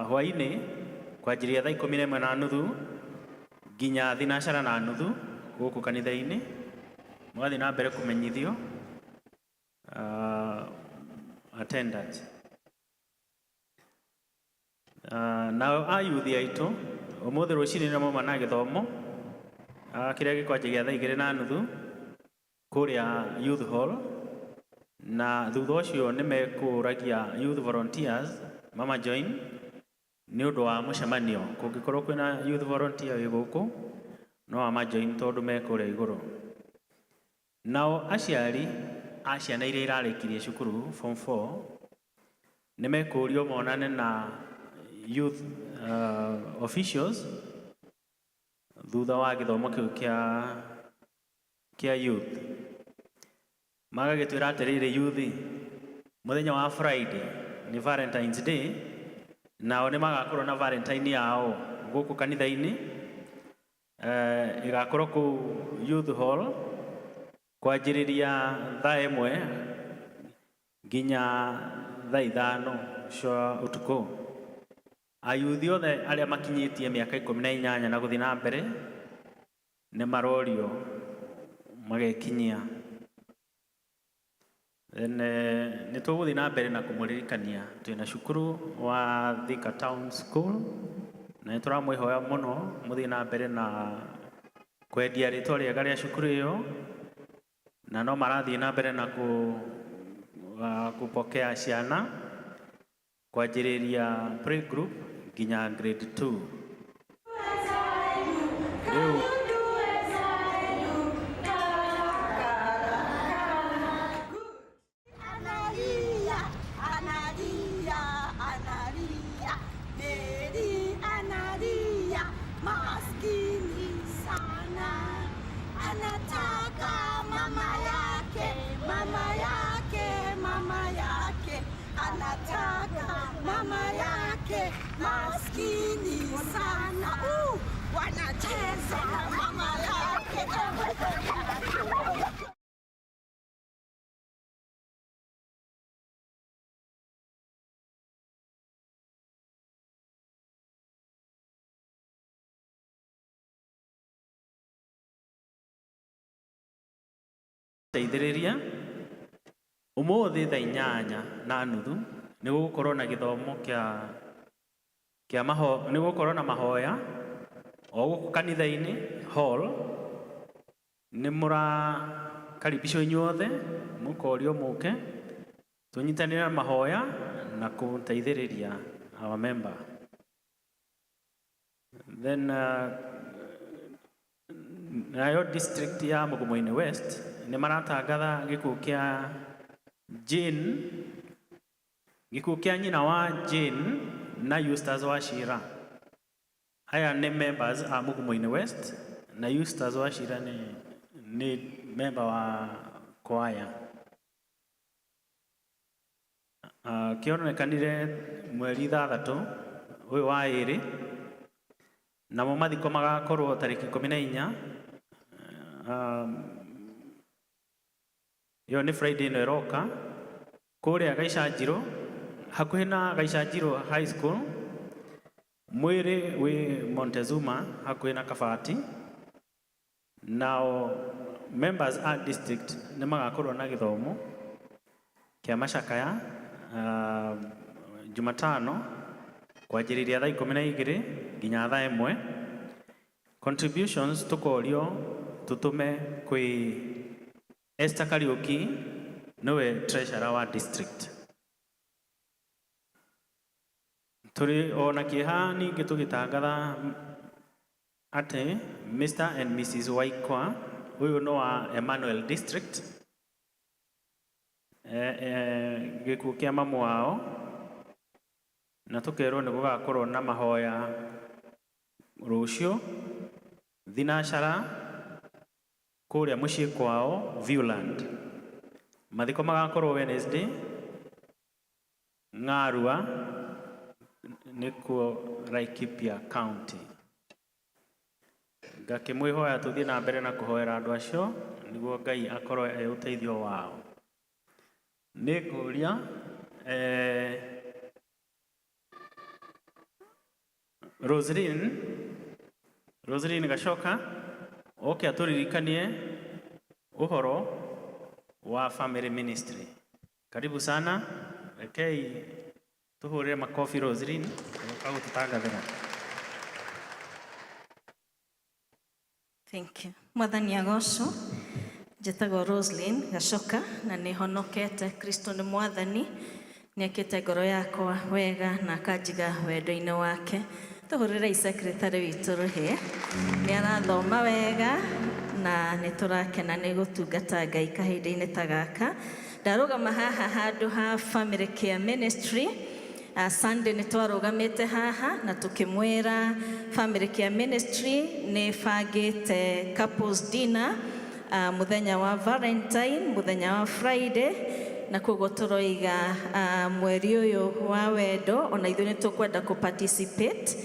hwaĩ-inĩ, kwanjĩrĩria thaa 11:30 nginya thinacara na nuthu gũkũ kanitha-inĩ. Mũgathiĩ na mbere kũmenyithio attendance. Nao ayuthi aitũ ũmũthĩ rũcinĩ nĩ mauma na gĩthomo kĩrĩa gĩkwanjĩrĩria thaa 2:30 kũrĩa Youth Hall, na thutha ũcio nĩ mekũragia youth volunteers mama join nĩ ũndũ wa mũcemanio. Kũngĩkorwo kwĩna youth volunteer wĩ gũkũ no ama join tondũ mekũrĩa igũrũ. Nao aciari a ciana iria irarĩkirie cukuru form 4 nĩ mekũrio monane na youth officials thutha wa gĩthomo kĩu kĩa youth. Magagĩtwĩra atĩrĩrĩ youth, mũthenya wa Friday nĩ Valentine's Day, nao nĩ magakorwo na Valentine yao gũkũ kanitha-inĩ. Ĩgakorwo kũu Youth Hall kwanjĩrĩria thaa 1 nginya thaa 5 cia ũtukũ. Ayuthi othe arĩa makinyĩtie mĩaka 18 na gũthiĩ na mbere nĩ marorio magekinyia. Nĩ tũgũthiĩ na mbere na kũmũririkania twĩna cukuru wa Thika Town School, na nĩ tũramwĩhoya mũno mũthiĩ na mbere na kwendia rĩtwa rĩega rĩa cukuru ĩyo, na no marathiĩ na mbere na kupokea ciana kwanjĩrĩria playgroup nginya grade 2. Rĩu mama yake maskini sana, wanacheza na mama yake. teithĩrĩria ũmũthĩ thaa 8:30 nĩ gũkorwo na gĩthomo nĩ gũkorwo na mahoya o gũkũ kanitha-inĩ hall. Nĩ mũrakaribicwo inyuothe mũkorio mũke tũnyitanĩre mahoya na kũteithĩrĩria our member. Then nayo district ya Mugumo-inĩ West nĩ maratangatha gĩkuũ kĩa Jane, gĩkuũ kĩa nyina wa Jane na Eustace Wachira. Aya nĩ members a Mugumo-inĩ West na Eustace Wachira nĩ member wa kwaya. Kĩonekanire mweri 3 ũyũ wa 2 namo mathiko magakorwo tarĩki 14. Yo nĩ Friday ĩno ĩroka kũrĩa Gaicajiro, hakuhĩ na Gaicajiro High School. Mwĩrĩ wĩ Montezuma hakuhĩ na Kabati. Now members a district nĩ magakorwo na gĩthomo kĩa macakaya Jumatano kwanjĩrĩria thaa 12 nginya thaa 1. Contributions tukorio tutume kwĩ Esther Kariuki, niwe treasurer wa district. Turi ona kĩeha ningĩ tũgĩtangatha atĩ Mr. and Mrs. Waikwa, huyu no wa Emmanuel district, gĩkuũ kĩa mamu wao, na tũkerwo nĩ gũgakorwo na mahoya rũciũ thinacara kũrĩa mũciĩ kwao Viewland. Mathiko magakorwo Wednesday Ng'arua nĩkuo Laikipia County. Ngakĩmwĩhoya tũthiĩ na mbere na kũhoera andũ acio nĩguo Ngai akorwo ũteithio wao. Nĩngũria Roseline Gacoka oke atũririkanie ũhoro wa family ministry. Karibu sana. Rekei tuhũrĩre makofi Roseline gũtũtangathĩra. Thank you. Mwathani agocwo. Njĩtagwo Roseline Gacoka na nĩ honokete. Kristo nĩ mwathani. Nĩekĩte ngoro yakwa wega na akanjiga wendo-inĩ wake. Tuhũrĩre secretary witũ Rũhĩ. Nĩ arathoma wega na nĩ tũrakena nĩ gũtungata Ngai kahinda-inĩ ta gaka. Ndarũgama haha handũ ha family care ministry. Sunday nĩ twarũgamĩte haha na tũkĩmwĩra family care ministry nĩ bangĩte couples dinner mũthenya wa Valentine, mũthenya wa Friday, na koguo tũroiga mweri ũyũ wa wendo ona ithuĩ nĩ tũkwenda participate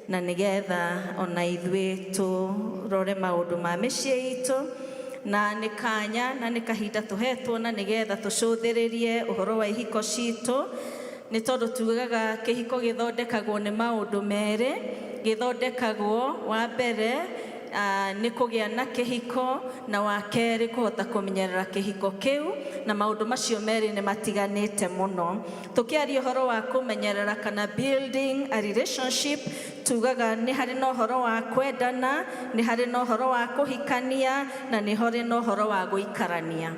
na nĩgetha ona ithuĩ tũrore maũndũ ma mĩciĩ itũ, na nĩ kanya na nĩ kahinda tũhetwo na nĩgetha tũcũthĩrĩrie ũhoro wa ihiko citũ. Nĩ tondũ tugaga kĩhiko gĩthondekagwo nĩ maũndũ merĩ. Gĩthondekagwo wa mbere nĩ kũgĩa na kĩhiko, na wa kerĩ kũhota kũmenyerera kĩhiko kĩu, na maũndũ macio merĩ nĩ matiganĩte mũno. Tũkĩaria ũhoro wa kũmenyerera kana building a relationship, tugaga nĩ harĩ na ũhoro wa kwendana, nĩ harĩ na ũhoro wa kũhikania, na nĩ harĩ na ũhoro wa gũikarania.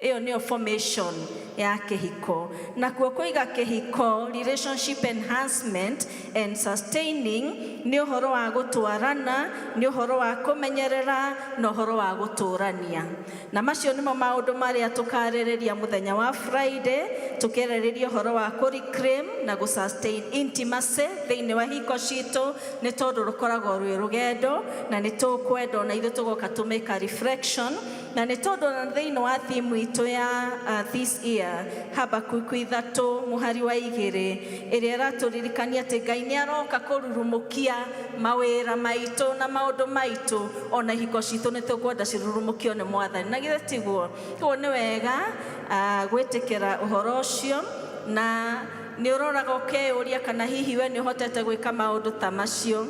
Iyo nĩyo formation ya kĩhiko. Na kuo kũiga kĩhiko, relationship enhancement and sustaining, nĩ ũhoro wa gũtwarana, nĩ ũhoro wa kũmenyerera, na ũhoro wa gũtũrania. Na macio nĩmo maũndũ marĩa tũkarĩrĩria mũthenya wa Friday, tũkerĩrĩria ũhoro wa reclaim na sustain intimacy thĩinĩ wa hiko citũ, nĩ tondũ rũkoragwo rwĩ rũgendo na nĩ tũkwenda na ithuĩ tũgoka to make a reflection, na nĩ tondũ thĩinĩ wa theme itũ ya this year Habakuku 3:2 ĩrĩa ĩratũririkania atĩ Ngai nĩ aroka kũrurumũkia mawĩra maitũ na maũndũ maitũ, ona hiko citũ nĩ tũkwenda cirurumũkio nĩ Mwathani. Na githĩ tiguo? Koguo nĩ wega gwĩtĩkĩra ũhoro ũcio, na nĩ ũroraga ũkeyũria kana hihi we nĩ ũhotete gwĩka maũndũ ta macio.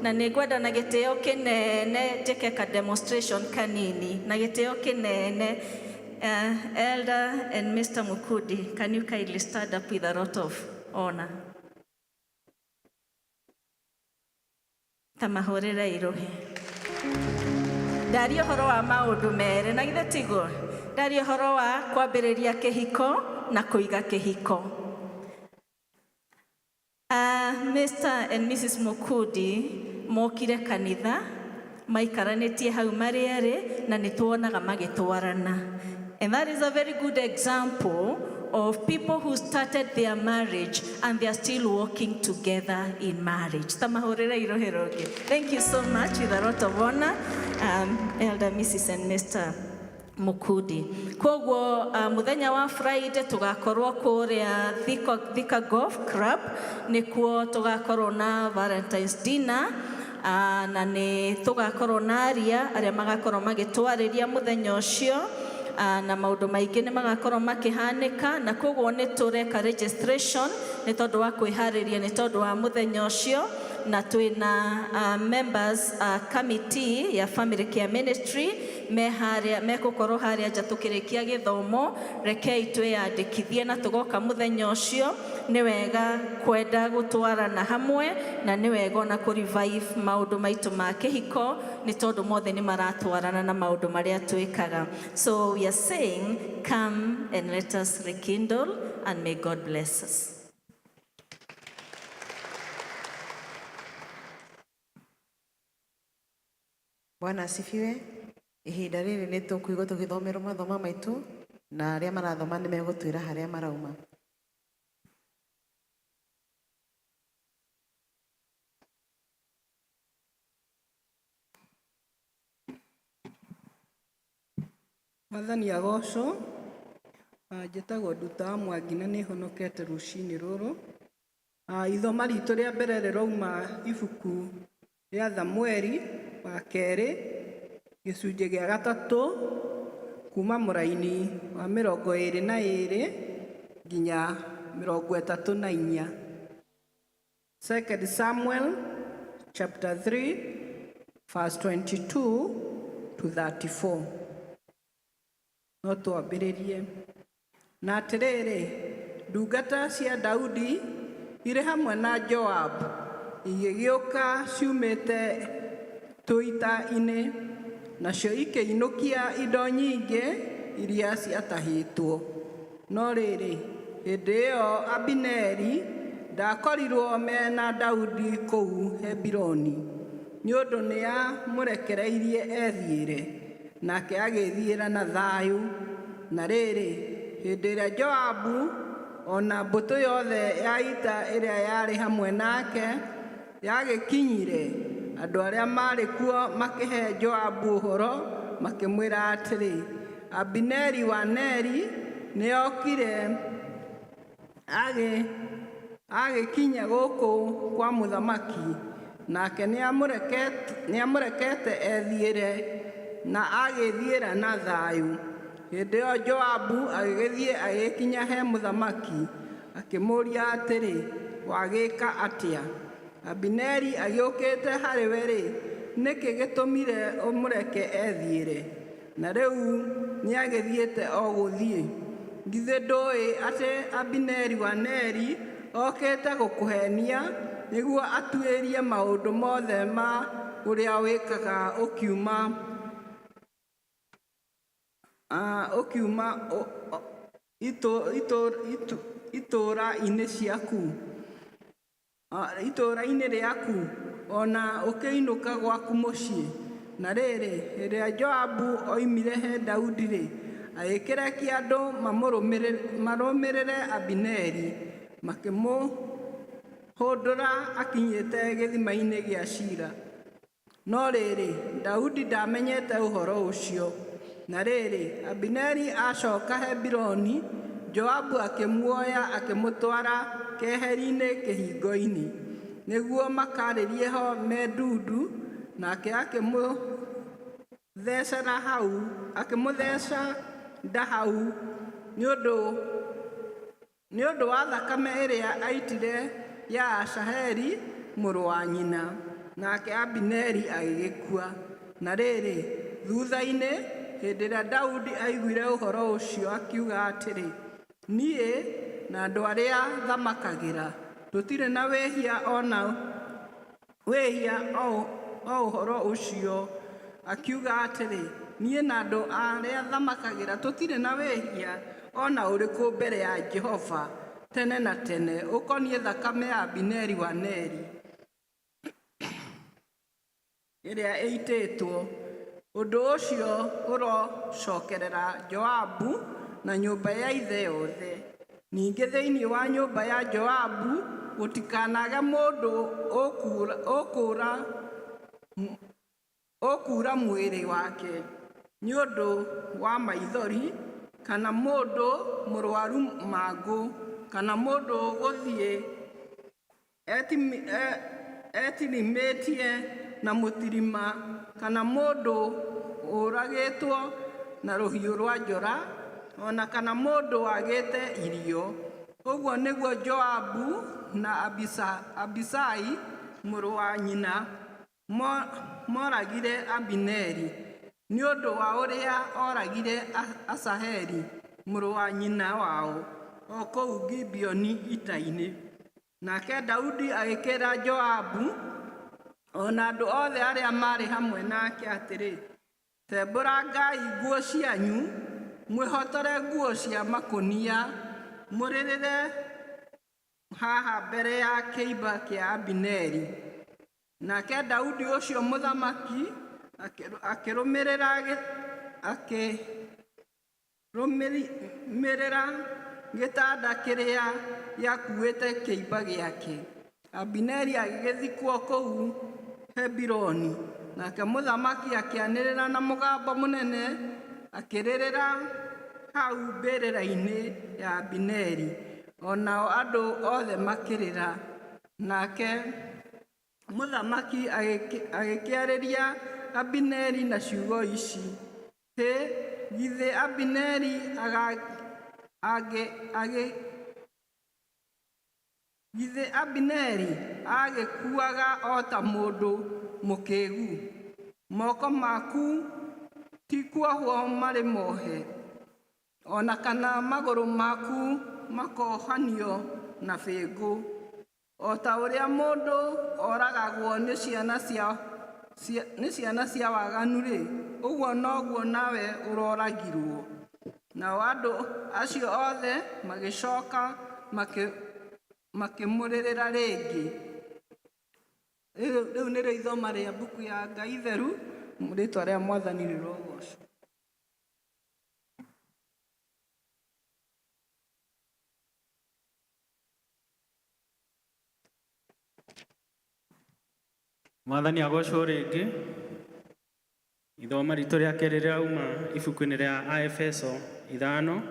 Na nĩ ngwenda na gĩtĩo kĩnene njĩke ka demonstration kanini, na gĩtĩo kĩnene Elder and Mr. Mukudi, can you kindly stand up with a lot of honor? Tamahorera irohe. Ndaria horo wa maundu mere na githe tigo. Ndaria horo wa kwambiriria kihiko na kuiga kihiko. Mr. and Mrs. Mukudi mokire kanitha maikaranetie hau mariere na nituonaga magitwarana. And that is a very good example of people who started their marriage and they are still walking together in marriage. Tamahorera iroheroge. Thank you so much with a lot of honor, Elder Mrs. and Mr. Mukudi. Koguo muthenya wa Friday tugakorwo kuria Thika Golf Club nikuo tugakorwo na Valentine's dinner. Na ni tugakorwo na aria magakorwo magitwariria muthenya ucio na maundu maingi ni magakorwo makihanika na koguo ni tureka registration ni tondu wa kwihariria ni tondu wa muthenya ucio na twina members committee ya family care ministry mekukorwo haria nja tukirikia githomo rekei twiyandikithie na tugoka muthenya ucio ni wega kwenda gutwarana hamwe na ni wega na ku revive maundu maitu ma kihiko ni tondu mothe ni maratwarana na maundu maria twikaga. So we are saying, come and let us rekindle, and may God bless us. Bwana asifiwe. Ihinda rĩrĩ nĩ tũkũigua tũgĩthomerwo mathoma maitũ na arĩa marathoma nĩ megũtwĩra harĩa marauma. Mwathani agocwo. Njĩtagwo Nduta Mwangi na nĩ honokete rũcinĩ rũrũ. Ithoma ritũ rĩa mbere rĩrauma ibuku rĩa Thamweli wa kerĩ gĩcunjĩ gĩa 3 kuma mũraini wa 22 nginya 34. 2 Samuel chapter 3 verse 22 to 34. No twambĩrĩrie. Na atĩrĩrĩ, ndungata cia Daudi irĩ hamwe na Joab igĩgĩũka ciumĩte tũita-inĩ nacio ikĩinũkia indo nyingĩ iria ciatahĩtwo. No rĩrĩ, hĩndĩ ĩyo Abineri ndakorirwo mena Daudi kũu Hebironi nĩ ũndũ nĩamũrekereirie ethiĩre, nake agĩthiĩra na thayũ. Na rĩrĩ, hĩndĩ ĩrĩa Joabu ona mbũtũ yothe ya ita ĩrĩa yarĩ hamwe nake yagĩkinyire, andũ arĩa marĩ kuo makĩhe Joabu ũhoro makĩmwĩra atĩrĩ, Abineri wa Neri nĩokire agĩkinya gũkũ kwa mũthamaki, nake nĩamũrekete ethiĩre na agĩthiĩra na thayũ. Hĩndĩ ĩyo Joabu agĩgĩthiĩ agĩkinya he mũthamaki akĩmũria atĩrĩ, wagĩka atĩa? Abineri agĩũkĩte harĩ we rĩ, nĩkĩ gĩtũmire ũmũreke ethiĩre? Na rĩu nĩagĩthiĩte o gũthiĩ. Githĩ ndũĩ atĩ Abineri wa Neri okĩte gũkũhenia nĩguo atuĩrie maũndũ mothe ma ũrĩa wĩkaga ũkiuma itũũra-inĩ ciaku, itũũra-inĩ rĩaku, ona ũkĩinũka gwaku mũciĩ. Na rĩrĩ, hĩndĩ ĩrĩa Joabu oimire he Daudi-rĩ, agĩkĩrekia andũ marũmĩrĩre Abineri, makĩmũhũndũra akinyĩte gĩthima-inĩ gĩa ciira. No rĩrĩ, Daudi ndamenyete ũhoro ũcio. Na rĩrĩ, Abineri acoka Hebironi, Joabu akĩmuoya akĩmũtwara keheri-inĩ kĩhingo-inĩ nĩguo makarĩrie ho me ndundu, nake akĩmũtheca nda hau nĩ ũndũ wa thakame ĩrĩa aitire ya Asaheli mũrũ wa nyina, nake Abineri agĩgĩkua. Na rĩrĩ, thutha-inĩ hĩndĩ ĩrĩa Daudi aiguire ũhoro ũcio akiuga atĩrĩ, niĩ na andũ arĩa thamakagĩra tũtirĩ na wĩhia o ũhoro ũcio. Akiuga atĩrĩ, niĩ na andũ arĩa thamakagĩra tũtirĩ na wĩhia ona ũrĩkũ mbere ya Jehova tene na tene ũkoniĩ thakame ya Abineri wa Neri ĩrĩa ĩitĩtwo. Ũndũ ũcio ũrocokerera Joabu na nyũmba ya ithe yothe. Ningĩ thĩinĩ wa nyũmba ya Joabu gũtikanage mũndũ ũkuura mwĩrĩ wake nĩ ũndũ wa maithori, kana mũndũ mũrwaru mangũ, kana mũndũ gũthiĩ etirimĩtie na mũtirima, kana mũndũ ũragĩtwo na rũhiũ rwa njora, ona kana mũndũ wagĩte irio. Ũguo nĩguo Joabu na Abisai mũrũ wa nyina moragire Abineri nĩ ũndũ wa ũrĩa oragire Asaheli mũrũ wa nyina wao o kũu Gibeoni ita-inĩ. Nake Daudi agĩkĩra Joabu ona andũ othe arĩa marĩ hamwe nake atĩrĩ, tembũrangai nguo cianyu, mwĩhotore nguo cia makũnia, mũrĩrĩre haha mbere ya kĩimba kĩa Abineri. Nake Daudi ũcio mũthamaki akĩrũmĩrĩra gĩtanda kĩrĩa gĩakuĩte kĩimba gĩake. Abineri agĩgĩthikwo kũu Hebironi. Nake mũthamaki akĩanĩrĩra na mũgambo mũnene, akĩrĩrĩra hau mbĩrĩra-inĩ ya Abineri, onao andũ othe makĩrĩra. Nake mũthamaki agĩkĩarĩria Abineri na ciugo ici, githĩ Abineri agĩkuaga o ta mũndũ mũkĩĩgu? Moko maku ti kuohwo marĩ mohe, ona kana magũrũ maku makohanio na bĩngũ. O ta ũrĩa mũndũ oragagwo nĩ ciana cia waganu-rĩ, ũguo noguo nawe ũroragirwo. Nao andũ acio othe magĩcoka makĩmũrĩrĩra rĩngĩ. Rĩu nĩrĩo ithoma rĩa mbuku ya Ngai theru, rĩĩtwa rĩa Mwathani rĩrogocwo. Mwathani agocwo rĩngĩ. Ithoma ritũ rĩa kerĩ rĩrauma ibuku-inĩ rĩa Aefeso 5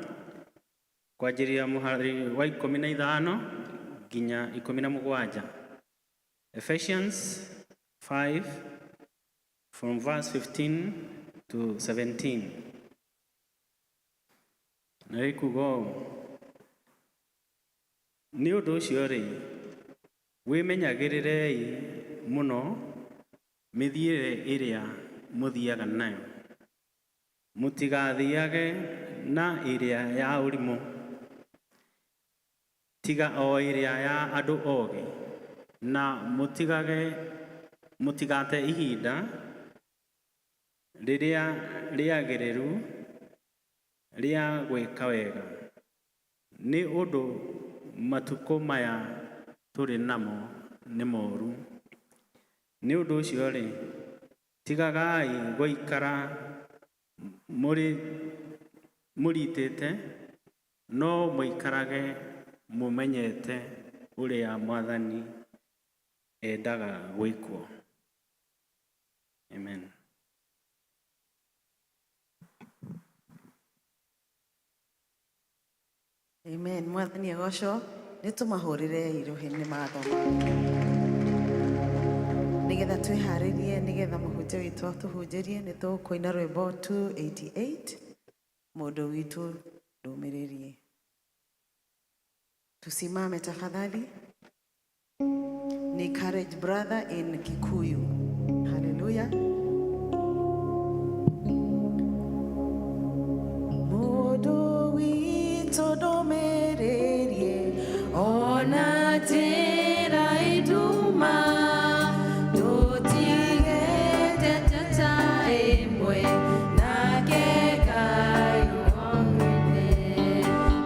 kwanjĩrĩria mũhari wa 15 nginya 17. Ephesians 5 from verse 15 to 17. Na rĩkuga ũũ: nĩ ũndũ ũcio-rĩ, wĩmenyagĩrĩrei mũno mĩthiĩre ĩrĩa mũthiaga nayo, mũtigathiage na ĩrĩa ya ũrimũ, tiga o ĩrĩa ya andũ oogĩ, na mũtigate ihinda rĩrĩa rĩagĩrĩru rĩa gwĩka wega, nĩ ũndũ matukũ maya tũrĩ namo nĩ moru. Nĩ ũndũ ũcio-rĩ, tigagai gũikara mũritĩte, no mũikarage mũmenyete ũrĩa Mwathani endaga gwĩkwo. Amen. Amen. Mwathani agocwo. Nĩ tũmahũrĩre irũhi nĩ mathoma, nĩgetha twĩharĩrie, nĩgetha mũhunjia witũ atũhunjĩrie. Nĩ tũkũina rwĩmbo 288, mũndũ witũ ndũmĩrĩrie. Tusimame tafadhali. Ni Courage Brother in Kikuyu. Hallelujah. witũ ndũmĩrĩrie ona njĩra ĩnduma tũtigĩte njata ĩmwe nake Ngai wothe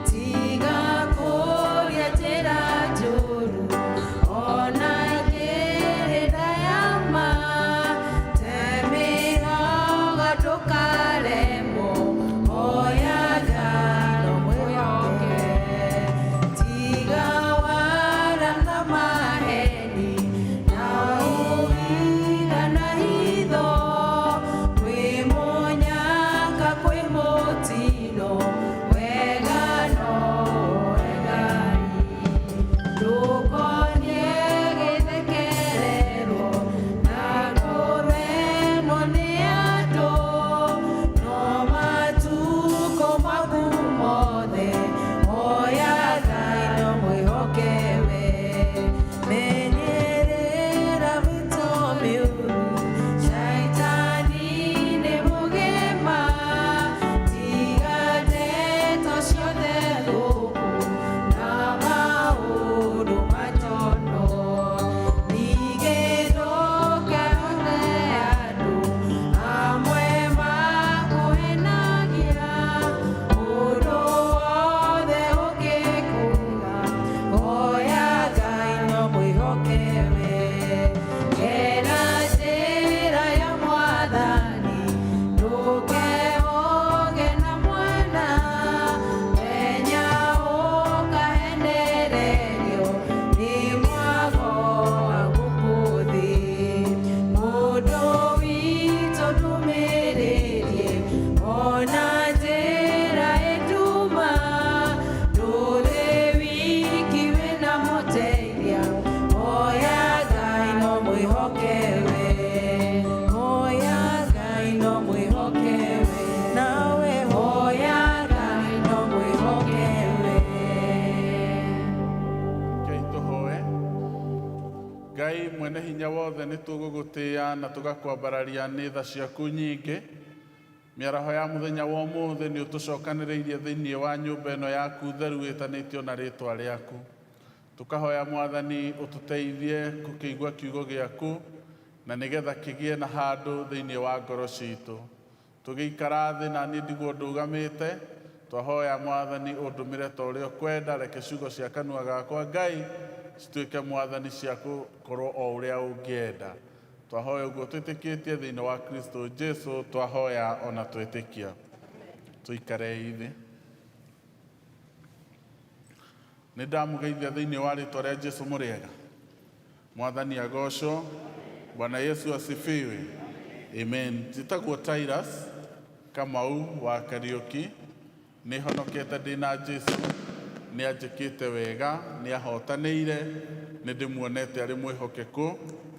tiga kũria njĩra njũru ona ngĩrĩra ya ma temĩhoga ndũkaremwo oya Ngai no mwĩhoke tiga wara na maheni na ũhiga na hitho kwĩ mũnyaka kwĩ mũtino wega no Ngai ndũkonie gĩthekererwo na kũremwo nĩ andũ no matukũ maku mothe oya Ngai no mwĩhoke we menyerera mĩto mĩũru shaitani nĩ mũgema tiga ndeto ciothe thũku na maũndũ matono ningĩ ndũkehone andũ amwe makũhenagia ũndũ wothe ũngĩkũga oya Ngai no mwĩhoke we gera njĩra ya Mwathani ndũkehoge na mwana menya ũkahenererio nĩ mwago wa gũkũ thĩ mũndũ witũ ndũmĩrĩrie ona njĩra ĩnduma ndũrĩ wiki wĩna mũteithia oya Ngai no mwĩhoke we oya Ngai no mwĩhoke we nawe oya Ngai no mwĩhoke we Ngai tũhoe. Ngai mwene hinya wothe nĩ tũgũgũtĩĩa na tũgakwambararia nĩ tha ciaku nyingĩ. Mĩaraho ya mũthenya wa ũmũthĩ nĩ ũtũcokanĩrĩirie thĩinĩ wa nyũmba ĩno yaku theru ĩtanĩtio na rĩĩtwa rĩaku. Tũkahoya Mwathani ũtũteithie gũkĩigua kiugo gĩaku na nĩgetha kĩgĩe na handũ thĩinĩ wa ngoro citũ. Tũgĩikara thĩ na niĩ ndigwo ndũgamĩte, twahoya Mwathani ũndũmĩre ta ũrĩa ũkwenda, reke ciugo cia kanua gakwa Ngai cituĩke Mwathani cia gũkorwo o ũrĩa ũngĩenda. Twahoya ũguo twĩtĩkĩtie thĩinĩ wa Kristo Jesũ, twahoya ona twĩtĩkia. Tũikare thĩ. Nĩ ndamũgeithia thĩinĩ wa rĩĩtwa rĩa Jesũ mũrĩega. Mwathani agocwo. Bwana Yesu asifiwe. Amen. Njĩtagwo Tyrus Kamau wa Kariũki. Nĩ honokete ndĩna Jesũ. Nĩ anjĩkĩte wega, nĩ ahotanĩire, nĩ ndĩmuonete arĩ mwĩhokeku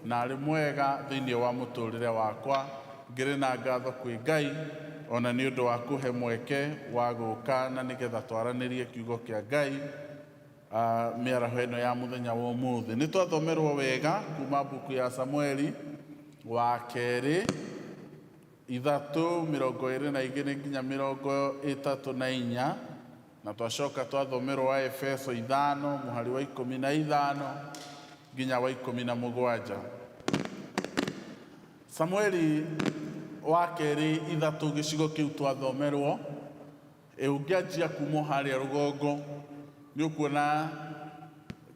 na arĩ mwega thĩinĩ wa mũtũrĩre wakwa. Ngĩrĩ na ngatho kwĩ Ngai ona nĩ ũndũ wa kũhe mweke wa gũka na nĩgetha twaranĩrie kiugo kĩa Ngai mĩaraho ĩno ya mũthenya wa ũmũthĩ. Nĩ twathomerwo wega kuma mbuku ya Samueli wa kerĩ 3:22 nginya 34 na twacoka twathomerwo wa Efeso 5 mũhari wa 15 nginya wa 17. Samueli wa kerĩ 3 gĩcigo kĩu twathomerwo ũngĩanjia kuma harĩa rũgongo nĩ ũkuona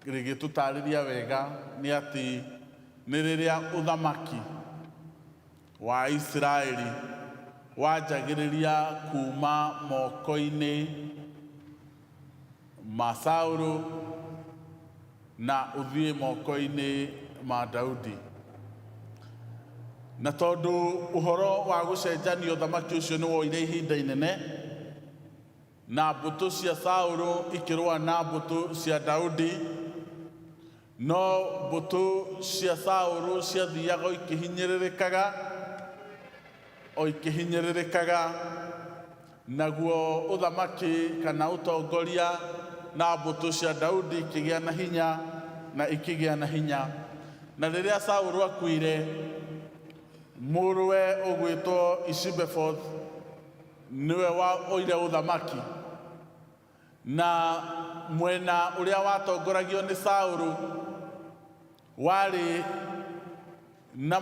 rĩgĩtũtarĩria wega nĩ atĩ nĩ rĩrĩa ũthamaki wa Israeli wanjagĩrĩria kuma moko-inĩ ma Saũlũ na ũthiĩ moko-inĩ ma Daudi. Na tondũ ũhoro wa gũcenjania ũthamaki ũcio nĩ woire ihinda inene na mbũtũ cia Saũlũ ikĩrũa na mbũtũ cia Daudi, no mbũtũ cia Saũlũ ciathiaga ikĩhinyĩrĩrĩkaga naguo ũthamaki kana ũtongoria na mbũtũ cia Daudi ikĩgĩa na hinya. Na rĩrĩa Saũlũ akuire, mũrũwe ũgwĩtwo Ishibosheth niwe wa oire ũthamaki, na mwena uria watongoragio ni Saulu wari na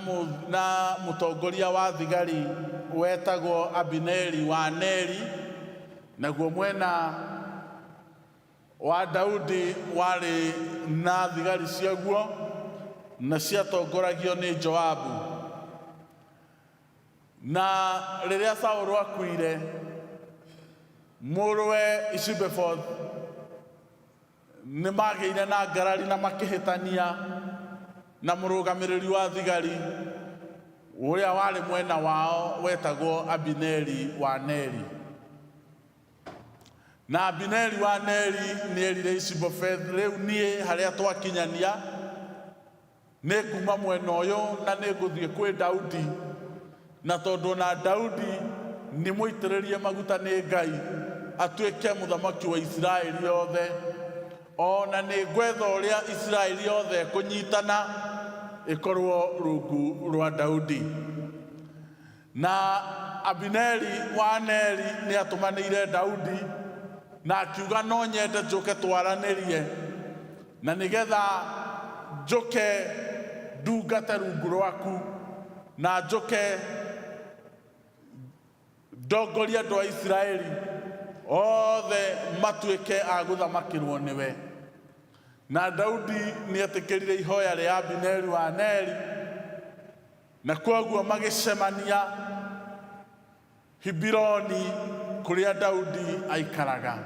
mutongoria wa thigari wetagwo Abineri wa Neri, naguo mwena wa Daudi wari na thigari ciaguo na ciatongoragio ni Joabu. Na riria Saulu akuire, muruwe Ishibosheth ni magiire na ngarari na makihitania na murugamiriri wa thigari uria wari mwena wao wetagwo Abineri wa Neri. Na Abineri wa Neri nierire Ishibosheth, riu nie haria twakinyania ni kuma mwena uyu na ni nguthie kwi Daudi, na tondu na Daudi ni muitiririe maguta ni Ngai atuike muthamaki wa Israeli yothe, ona ni gwetha uria Israeli yothe kunyitana ikorwo rungu rwa Daudi. Na Abineri wa Neri ni atumanire Daudi na akiuga no nyende njuke twaranirie na nigetha njuke ndungate rungu rwaku na njuke ndongoria andu a Israeli othe matuike a guthamakirwo niwe. Na Daudi ni atikirire ihoya ria Abineri wa Neri, na koguo magicemania Hebironi kuria Daudi aikaraga.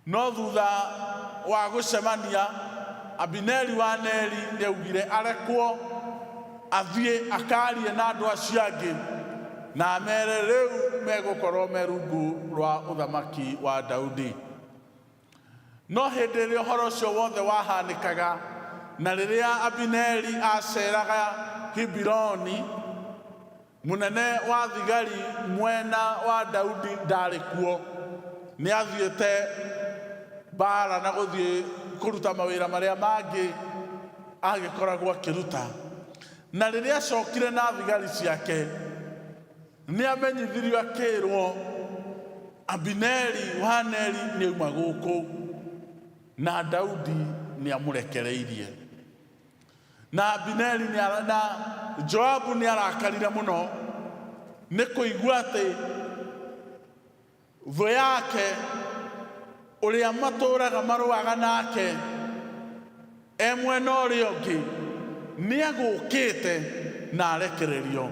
No thutha wa gucemania, Abineri wa Neri ni augire arekwo athie akarie na andu acio angi na mere riu megukorwo merungu rwa uthamaki wa Daudi. No hindi ria uhoro ucio wothe wahanikaga na riria Abineri aceraga Hebironi, munene wa thigari mwena wa Daudi ndari kuo, ni athiete bara na guthie kuruta mawira maria mangi agikoragwo akiruta. Na riria acokire na thigari ciake, ni amenyithirio akirwo Abineri wa Neri ni auma guku na Daudi ni amurekereirie. Na Abineri na Joabu ni arakarire muno ni kuigua ati thu yake uria maturaga maruaga nake mwena uria ungi ni agukite na arekererio.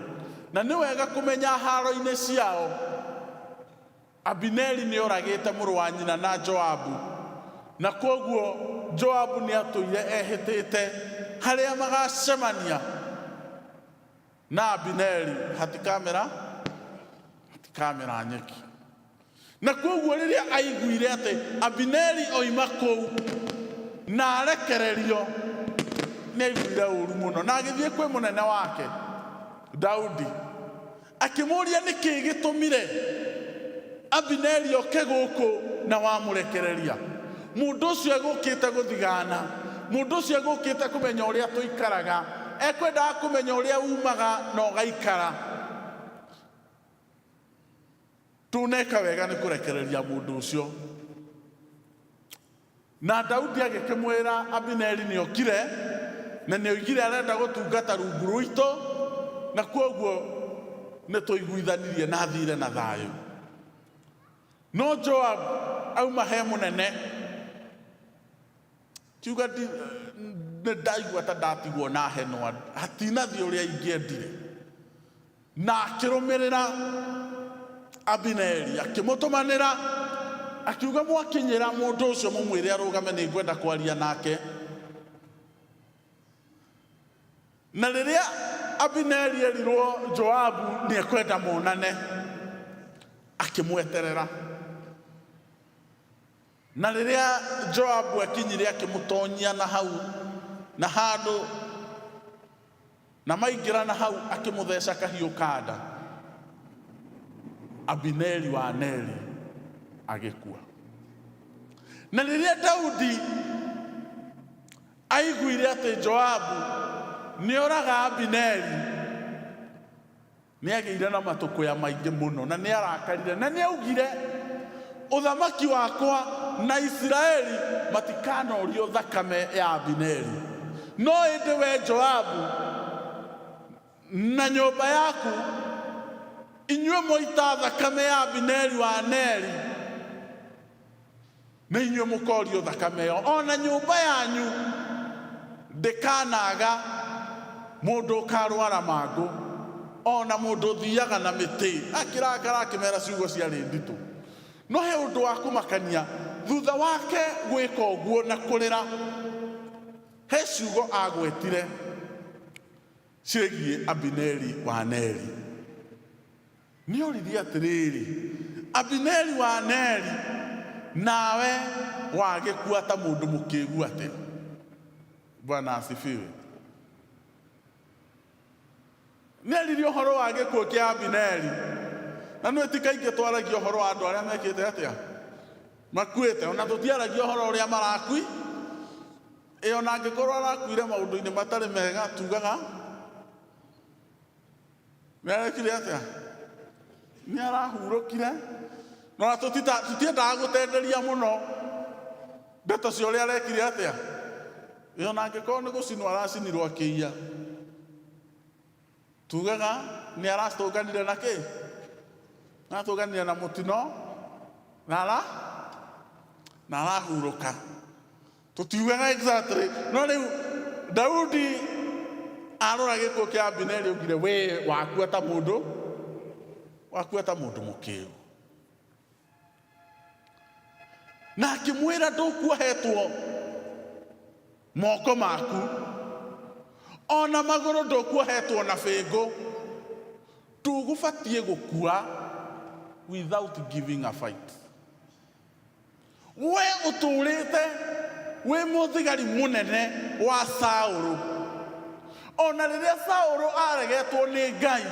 Na ni wega kumenya haro-ini ciao Abineri ni oragite muru wa nyina na Joabu, na koguo Joabu ni atuire ehitite haria magacemania na Abineri hatikamera nyeki. Na koguo riria aiguire ati Abineri oima kuu na arekererio, ni aiguire uru muno na agithie kwi munene wake Daudi akimuria niki gitumire Abineri oke guku na wamurekereria. Mundu ucio agukite guthigana, mundu ucio agukite kumenya uria tuikaraga, ekwenda kumenya uria umaga na ugaikara. Tuneka wega ni kurekereria mundu ucio. Na Daudi agikimwira Abineri ni okire na ni oigire arenda gutungata rungu rwitu, na koguo ni tuiguithanirie na thire na thayu. No Joab auma he munene kiuga ni ndaigua ta ndatigwo na heno hatinathi uria ingiendire, na akirumirira Abineri akimutumanira akiuga mwakinyira mundu ucio mumwire arugame ni ngwenda kwaria nake. Na riria Abineri erirwo Joabu ni ekwenda monane, akimweterera. Na riria Joabu akinyire akimutonyia na hau na handu na maingira na hau akimutheca kahiu kada, Abineri wa Neri agikua. Na riria Daudi aiguire ati Joabu ni oraga Abineri, ni agiire na matukuya maingi muno na ni arakarire na ni augire uthamaki wakwa na Israeli matikanorio thakame ya Abineri. No indi we Joabu na nyũmba yaku inyuĩ moita thakame ya Abineri wa Neri, na inyuĩ mũkorio thakame ĩyo. Ona nyũmba yanyu ndĩkanaga mũndũ ũkarwara mangũ, ona mũndũ ũthiaga na mĩtĩ akĩrakara akĩmera ciugo ciarĩ nditũ. No he ũndũ wa kũmakania, thutha wake gwĩka ũguo na kũrĩra, he ciugo agwetire ciĩgiĩ Abineri wa Neri. Nĩoririe atĩrĩrĩ, Abineri wa Neri, nawe wagĩkua ta mũndũ mũkĩĩgu atĩa? Bwana asifiwe. Nĩaririe ũhoro wa gĩkuũ kĩa Abineri, na nĩ ti kaingĩ twaragia ũhoro wa andũ arĩa mekĩte atĩa, makuĩte. Ona tũtiaragia ũhoro ũrĩa marakui, ona angĩkorwo arakuire maũndũ-inĩ matarĩ mega, tugaga nĩarekire atĩa, nĩarahurũkire. No tũtiendaga gũtenderia mũno ndeto cia ũrĩa arekire atĩa. Ona angĩkorwo nĩ gũcinwo aracinirwo akĩiya, tugaga nĩaracitũnganire na kĩ? Natũnganire na mũtino na arahurũka. Tũtiugaga exactly. No rĩu Daudi arora gĩkuũ kĩa Abineri augire we wakua ta mũndũ mũkĩĩgu, na akĩmwĩra ndũkuohetwo moko maku, ona magũrũ ndũkuohetwo na bĩngũ, ndũgũbatiĩ gũkua without giving a fight. We ũtũrĩte wĩ mũthigari mũnene wa Saũlũ, ona rĩrĩa Saũlũ aregetwo nĩ Ngai,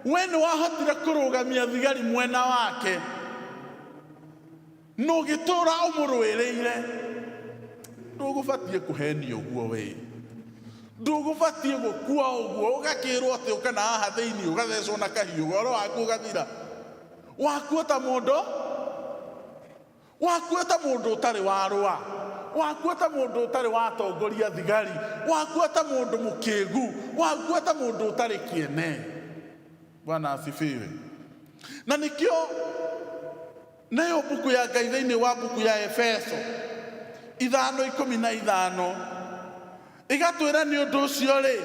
we nĩ wahotire kũrũgamia thigari mwena wake, no gĩtũra ũmũrũĩrĩire. Ndũgũbatiĩ kũhenio ũguo we, ndũgũbatiĩ gũkua ũguo ũgakĩrwo atĩ ũkana haha thĩinĩ ũgathecwo na kahiũ ũhoro waku ũgathira. Wakua ta mũndũ ũtarĩ warũa, wakua ta mũndũ ũtarĩ watongoria thigari, wakua ta mũndũ mũkĩĩgu, wakua ta mũndũ ũtarĩ kĩene. Bwana asifiwe. Na nĩkĩo nayo mbuku ya Ngai thĩinĩ wa mbuku ya Efeso 5:15 igatwĩra nĩ ũndũ ũcio rĩ,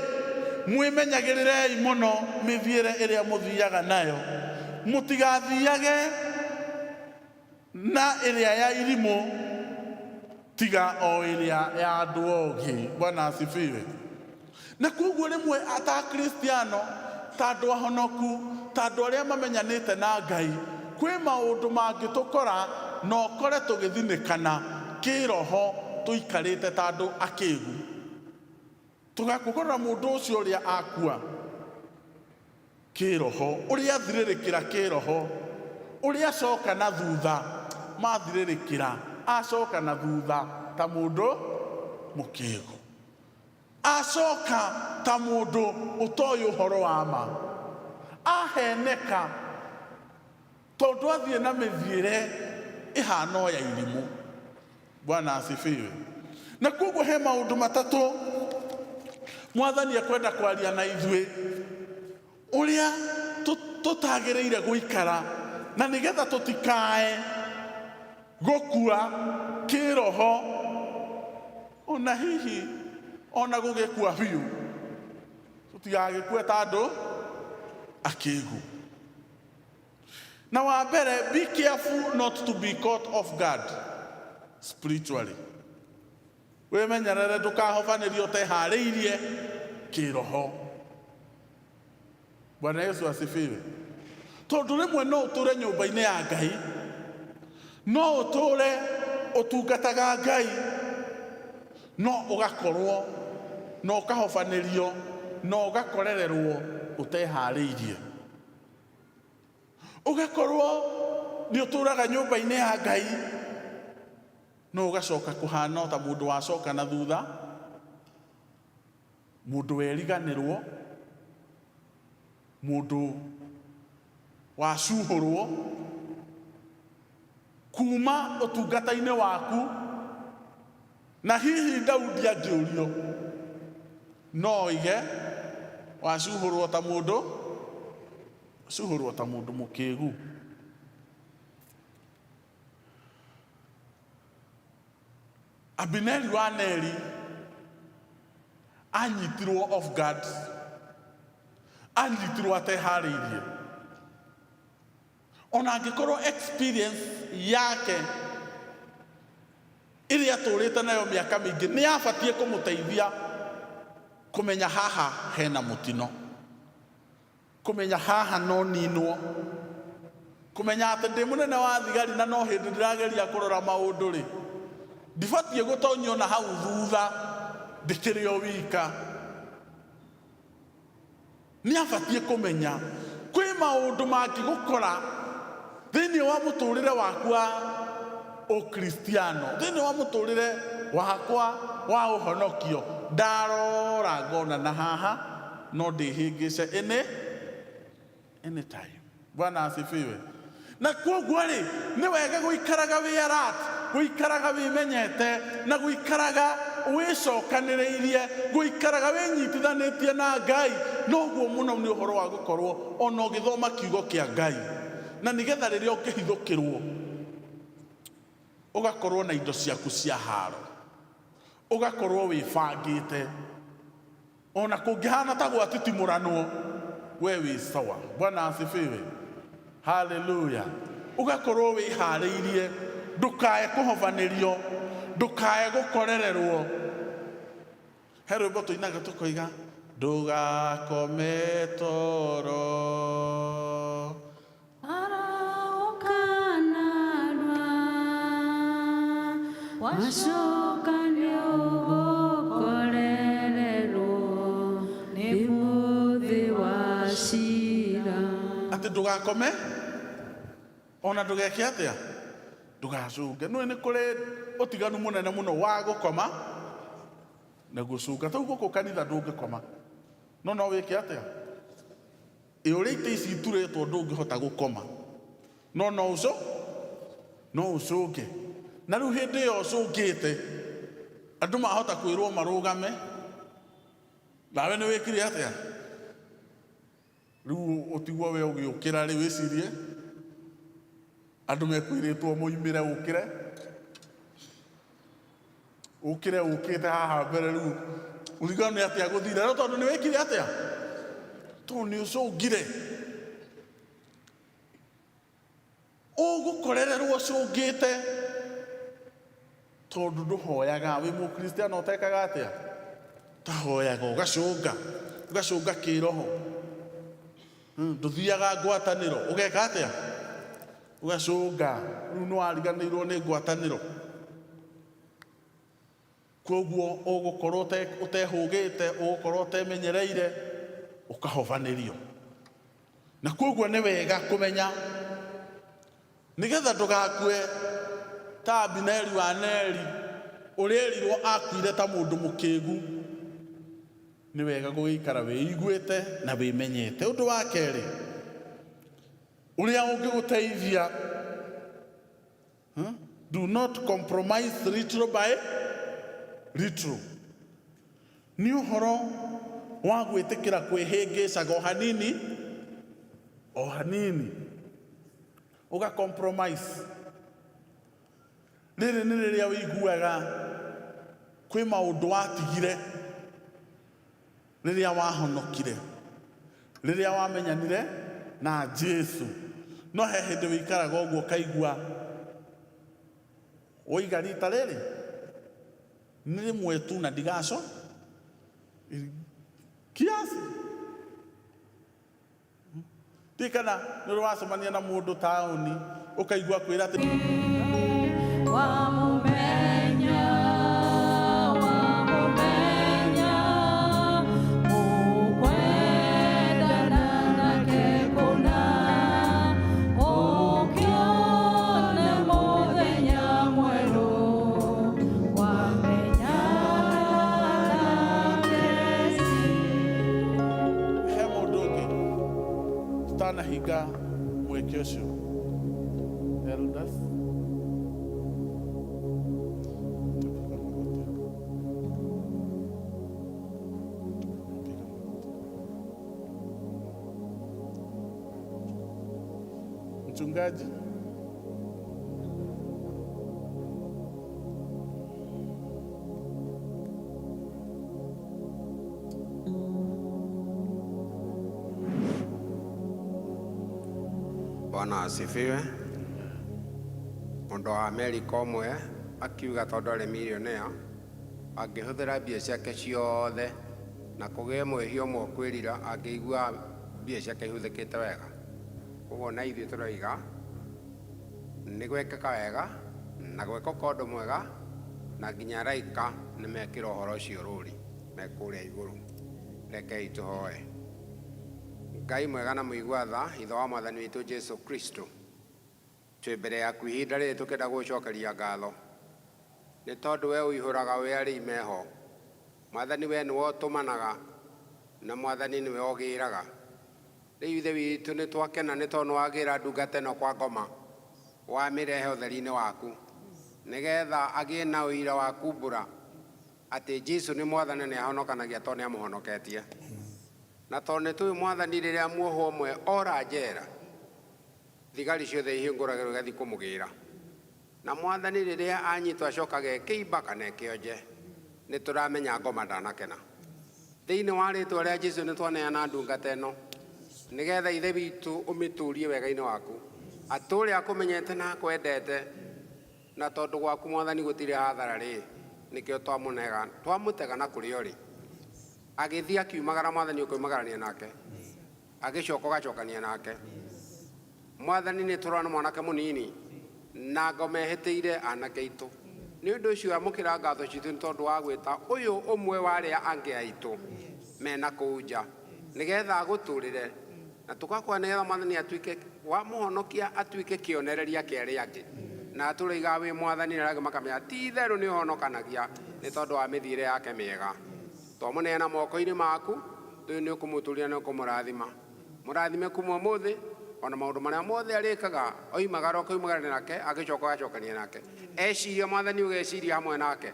mwĩmenyagĩrĩrei mũno mĩthiĩre ĩrĩa mũthiaga nayo, mũtigathiage na ĩrĩa ya irimũ, tiga o ĩrĩa ya andũ ogĩ. Bwana asifiwe. Na koguo rĩmwe ata Kristiano, ta andũ ahonoku, ta andũ arĩa mamenyanĩte na Ngai, kwĩ maũndũ mangĩtũkora na ũkore tũgĩthinĩkana kĩroho tũikarĩte ta andũ akĩĩgu. Tũgakũgora mũndũ ũcio ũrĩa akua kĩroho, ũrĩa athirĩrĩkĩra kĩroho, ũrĩa acoka na thutha, mathirĩrĩkĩra acoka na thutha ta mũndũ mũkĩĩgu, acoka ta mũndũ ũtoĩ ũhoro wa ma, aheneka tondũ athiĩ na mĩthiĩre ĩhana o ya irimũ. Bwana asifiwe. Na koguo he maũndũ matatũ Mwathani ekwenda kwaria na ithuĩ ũrĩa tũtagĩrĩire gũikara, na nĩgetha tũtikae gũkua kĩroho, ona hihi ona gũgĩkua biũ, tũtigagĩkue ta andũ akĩĩgu. Na wa mbere, be careful not to be caught off guard spiritually. Wĩmenyerere ndũkahobanĩrio ũteharĩirie kĩroho. Bwana Yesu asifiwe. Tondũ rĩmwe no ũtũre nyũmba-inĩ ya Ngai, no ũtũre ũtungataga Ngai, no ũgakorwo no ũkahobanĩrio no ũgakorererwo ũteharĩirie. Ũgakorwo nĩ ũtũraga nyũmba-inĩ ya Ngai, no ũgacoka kũhana ta mũndũ wacoka na thutha, mũndũ weriganĩrwo, mũndũ wacuhũrwo, kuma ũtungata-inĩ waku, na hihi Daudi angĩũrio no oige wacuhũrwo ta mũndũ mũkĩgu. Abineri wa Neri anyitirwo off guard, anyitirwo ateharĩirie. Ona angĩkorwo experience yake ĩrĩa atũrĩte nayo mĩaka mĩingĩ nĩ abatie kũmũteithia kũmenya haha hena mũtino, kũmenya haha no ninwo, kũmenya atĩ ndĩ mũnene wa thigari na no hĩndĩ ndĩrageria kũrora maũndũ rĩ, ndibatie gũtonyio na hau thutha ndĩkĩrĩ o wika. Nĩ abatie kũmenya kwĩ maũndũ mangĩgũkora thĩinĩ wa mũtũrĩre waku wa ũkristiano, thĩinĩ wa mũtũrĩre wakwa wa ũhonokio, ndarora ngona na haha no ndĩhĩngĩce anytime. Bwana asifiwe. Na kwoguo rĩ, nĩ wega gũikaraga wĩ alert, gũikaraga wĩmenyete, na gũikaraga wĩcokanĩrĩirie, gũikaraga wĩnyitithanĩtie na Ngai. Noguo mũno nĩ ũhoro wa gũkorwo ona ũgĩthoma kiugo kĩa Ngai, na nĩgetha rĩrĩa ũkĩhithũkĩrwo ũgakorwo na indo ciaku cia haro, ũgakorwo wĩbangĩte, ona kũngĩhana ta gwatitimũranwo we wĩ sawa. Bwana asifiwe. Hallelujah. Ũgakorwo wĩharĩirie, ndũkae kũhobanĩrio, ndũkae gũkorererwo. He rwĩmbo tũinaga tũkoiga ndũgakome toro, wacoka nĩ ũgũkorererwo nĩ mũthĩ wa cira. Atĩ ndũgakome ona ndũgeke atĩa, ndũgacũnge. Nĩ kũrĩ ũtiganu mũnene mũno wa gũkoma na gũcũnga. Tau gũkũ kanitha ndũngĩkoma no wĩke atĩa, ũrĩa itĩ ici iturĩtwo ndũngĩhota gũkoma no ũcũnge. Na rĩu hĩndĩ ĩyo ũcũngĩte andũ mahota kwĩrwo marũgame, nawe nĩ wĩkire atĩa? Rĩu ũtigwo we ũgĩũkĩra rĩ, wĩcirie andũ mekwĩrĩtwo mũimĩre ũkĩre haha mbere, rĩu ũrigano nĩ atĩa gũthire, no tondũ nĩ wĩkire atĩa, tondũ nĩ ũcũngire. Ũgũkorererwo ũcũngĩte tondũ ndũhoyaga. Wĩ mũkristiano ũtekaga atĩa? Tahoyaga, ũgacũnga kĩroho. Ndũthiaga ngwatanĩro, ũgeka atĩa? Ũgacũnga. Rĩu nĩ wariganĩirwo nĩ ngwatanĩro. Kwoguo ũgũkorwo ũtehũgĩte, ũgũkorwo ũtemenyereire, ũkahobanĩrio. Na kwoguo nĩ wega kũmenya nĩgetha ndũgakue ta Abineri wa Neri ũrĩa erirwo akuire ta mũndũ mũkĩgu. Nĩ wega gũgĩikara wĩiguĩte na wĩmenyete. Ũndũ wa kerĩ ũrĩa ũngĩgũteithia, do not compromise ritual by ritual, nĩ ũhoro wa gwĩtĩkĩra kwĩhĩngĩcaga o hanini ũga compromise. Rĩrĩ nĩ rĩrĩa wĩiguaga kwĩ maũndũ watigire rĩrĩa wahonokire, rĩrĩa wamenyanire na Jesu. No he hĩndĩ wĩikaraga ũguo ũkaigua ũiga rita rĩrĩ nĩ rĩmwe tu na ndigaco kiasi. Tikana nĩ wacemania na mũndũ taũni ũkaigua kwĩra atĩ wamũmenya mũkwendana nake kũna, ũkĩone mũthenya mwerũ wamenyana kesi. he mũndũ ũngĩ tutanahinga mweke ũcio, elders mchungaji. Bwana asifiwe. Mundu wa Amerika umwe akiuga tondu ari millionaire angihuthira mbia ciake ciothe na kugie mwihio mwe kwirira angĩigua mbia ciake ihuthĩkĩte wega. Ũguo na ithuĩ tũroiga nĩ gwĩkĩka wega na gwĩkĩka ũndũ mwega na nginya araika nĩ mekĩra ũhoro ũcio rũri me kũrĩa igũrũ. Rekei tũhoe. Ngai mwega na mũigua tha, ithe wa Mwathani witũ Jesu Kristo, twĩ mbere yaku ihinda rĩrĩ tũkĩenda gũcokeria ngatho nĩ tondũ we ũihũraga we arĩ imeho. Mwathani we nĩwe ũtũmanaga na Mwathani nĩwe ũgĩraga. Rĩu ithe witũ nĩ twakena nĩ tondũ nĩwagĩra ndungata ĩno kwa ngoma, wamĩrehe ũtheri-inĩ waku nĩgetha agĩe na ũira wa kumbũra atĩ Jesu nĩ Mwathani nĩ ahonokanagia tondũ nĩ amũhonoketie. Na tondũ nĩ tũĩ Mwathani rĩrĩa muohwo ũmwe ora njera, thigari ciothe ihingũragĩrwo igathiĩ kũmũgĩra. Na Mwathani rĩrĩa anyitwo acokaga ekĩimba kana ekĩonje, nĩ tũramenya ngoma ndanakena. Thĩinĩ wa rĩtwa rĩa Jesu nĩ twaneana ndungata ĩno nĩgetha ithe witũ ũmĩtũrie wega-inĩ waku, atũre akũmenyete na akwendete, na tondũ gwaku Mwathani gũtirĩ hathara rĩ, nĩkĩo twamũtega na kũrĩa ũrĩ. Agĩthiĩ akiumagara Mwathani ũkoimagarania nake, agĩcoka ũgacokania nake. Mwathani nĩ tũrona mwanake mũnini na ngoma ehĩtĩire anake aitũ. Nĩ ũndũ ũcio amũkĩra ngatho citũ nĩ tondũ wa gwĩta ũyũ ũmwe wa arĩa angĩ aitũ mena kũu nja nĩgetha agũtũrĩre, na tũgakũra nĩgetha Mwathani atuĩke wa mũhonokia, atuĩke kĩonereria kĩa arĩa angĩ, na atũrĩiga wĩ Mwathani na arĩa angĩ makamenya ti itherũ nĩ ũhonokanagia nĩ tondũ wa mĩthiĩre yake mĩega. Twamũneana moko-inĩ maku, tũĩ nĩ ũkũmũtũria na ũkũmũrathima. Mũrathime kuma ũmũthĩ, ona maũndũ marĩa mothe arĩkaga oimagara ũkoimagarania nake, agĩcoka ũgacokania nake. Eciria Mwathani ũgeciria hamwe nake,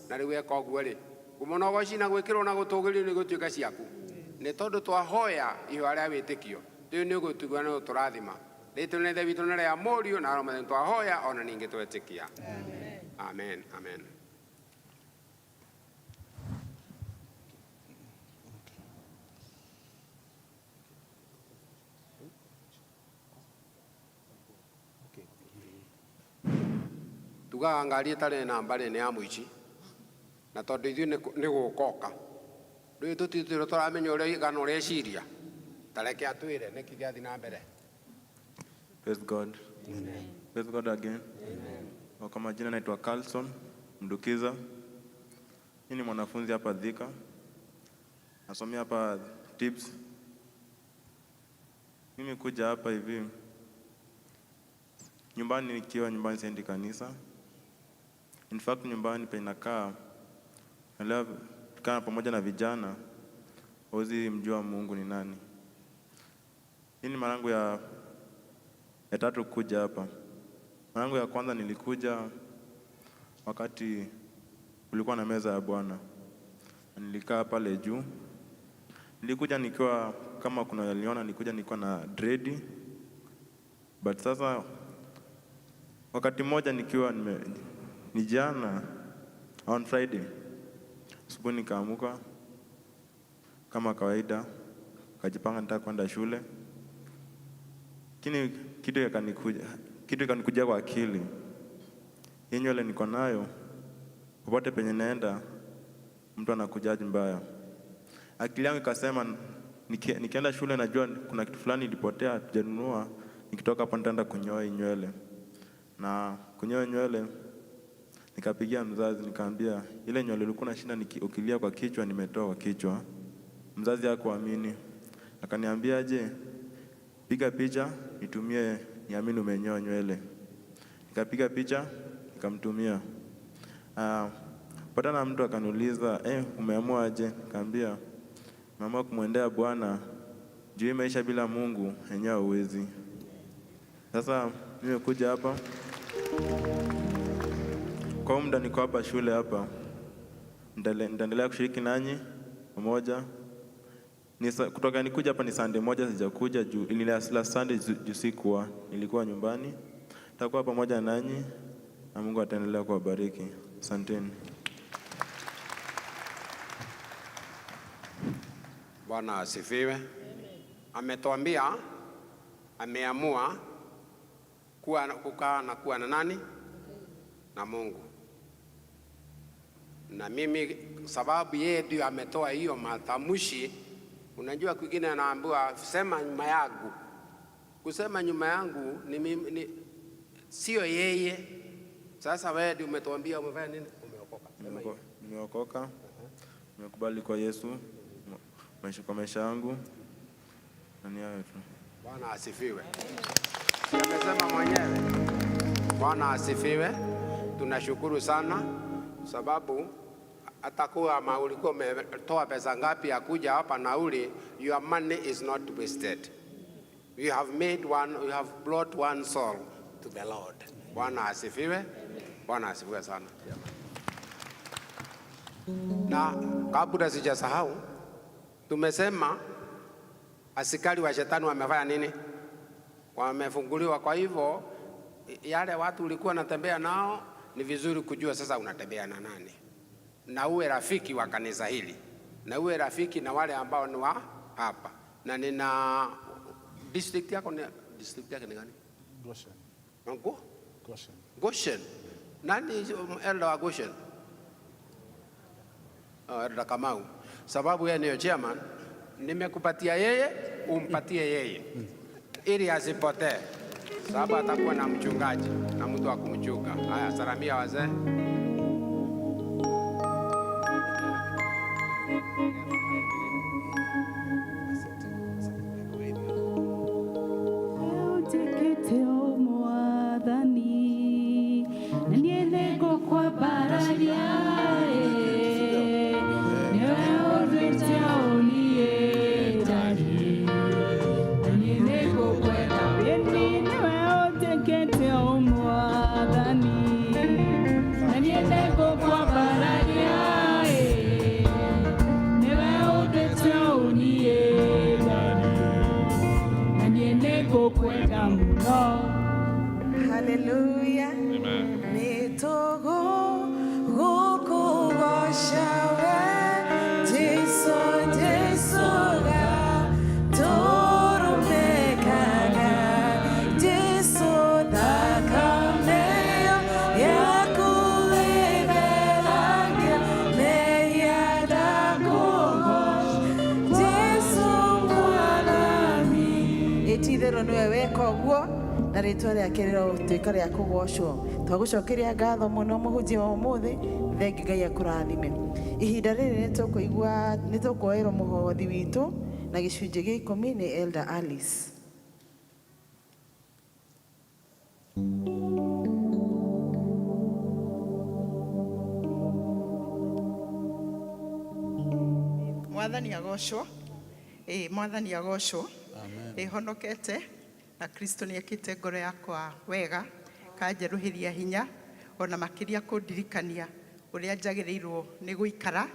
na rĩu eka ũguo rĩ, kũmũnogoci na gwĩkĩrwo na gũtũgĩrio nĩ gũtuĩka ciaku. Nĩ tondũ twahoya ihũa rĩa wĩtĩkio, tũĩ nĩ ũgũtugua na ũtũrathima. Rĩtwa nĩ ithe witũ na rĩa Mũriũ na Roho Mũtheru twahoya ona ningĩ twetĩkia. Amen. Amen. Tugaga ngari ĩtarĩ namba nĩ ya mũici, na tondũ ithuĩ nĩ gũkoka rĩu tũtitũire tũramenya ũrĩa igana ũreciria, tareke atwĩre nĩkĩ gĩathiĩ na mbere. Praise God. Praise God again. Kwa majina naitwa Carlson Mdukiza. Mimi ni mwanafunzi hapa Thika. Nasomea hapa Tips. Mimi kuja hapa hivi nyumbani, nikiwa nyumbani siendi kanisa. In fact nyumbani penakaa leo tukana pamoja na vijana ozi mjua Mungu ni nani. Hii ni mara yangu ya tatu kuja hapa. Mara yangu ya kwanza nilikuja wakati kulikuwa na meza ya Bwana. Nilikaa pale juu. Nilikuja nikiwa kama kuna yaliona, nilikuja nikiwa na dread. But sasa wakati mmoja nikiwa ni jana on Friday asubuhi nikaamuka kama kawaida, kajipanga nitaka kwenda shule. Lakini kitu ikanikuja kwa akili, hii nywele niko nayo, popote penye naenda mtu anakujaji mbaya. Akili yangu ikasema nikienda shule najua kuna kitu fulani ilipotea tujanunua, nikitoka hapo nitaenda kunyoa nywele. Na kunyoa nywele nikapigia mzazi nikamwambia ile nywele ilikuwa nashinda ukilia kwa kichwa nimetoa kwa kichwa. Mzazi hakuamini. Akaniambia je, piga picha nitumie niamini umenyoa nywele. Nikapiga picha nikamtumia. Patana mtu akaniuliza umeamua aje? Nikamwambia nimeamua kumwendea Bwana, juu maisha bila Mungu yenyewe huwezi. Sasa nimekuja hapa kwa muda, niko hapa shule hapa, nitaendelea kushiriki nanyi pamoja kutoka nikuja hapa ni Sunday moja sijakuja juu ni last Sunday juu sikuwa, nilikuwa nyumbani. Takuwa pamoja nanyi na Mungu ataendelea kuwabariki. Asanteni. Bwana asifiwe. Ametuambia ameamua kukaa na nani? Na Mungu. Na mimi sababu yeye ndio ametoa hiyo matamshi. Unajua kwingine anaambiwa sema nyuma yangu. Kusema nyuma yangu ni mimi, sio yeye. Sasa wewe ndio umetuambia umefanya nini? Umeokoka. Nimeokoka. Nimekubali kwa Yesu kwa maisha yangu. Na ni hayo tu. Bwana asifiwe. Amesema mwenyewe. Bwana asifiwe. Tunashukuru sana sababu atakuwa ulikuwa umetoa pesa ngapi ya kuja hapa nauli, your money is not wasted. You have brought one soul to the Lord. Bwana asifiwe. Bwana asifiwe sana. Na kabla sijasahau, tumesema askari wa shetani wamefanya nini? Wamefunguliwa. Kwa hivyo yale watu ulikuwa unatembea nao ni vizuri kujua sasa unatembea na nani. Na uwe rafiki wa kanisa hili. Na uwe rafiki na wale ambao ni wa hapa. Na nina district yako ni gani? Goshen. Nangu? Goshen. Goshen. Nani elder wa Goshen? Elder Kamau. Sababu yeye ni chairman, nimekupatia yeye, umpatie yeye. Ili asipotee. Sababu atakuwa na mchungaji na mtu wa kumchunga. Haya, salamia wazee. Hallelujah. Amen. Itithero niwe weka uguo na ritwa riake rirotuika ria kugocwo. Twagucokeria ngatho muno muhunjia wa umuthi. Thengi Ngai akurathime. Ihinda riri nitukuoerwo muhothi witu na gicunji gia 10 ni Elder Alice. Mwathani agocwo. Mwathani agocwo. Honokete na Kristo ni akite ngoro yakwa wega kanjeruhiria hinya ona makiria kundirikania uria njagirirwo ni guikara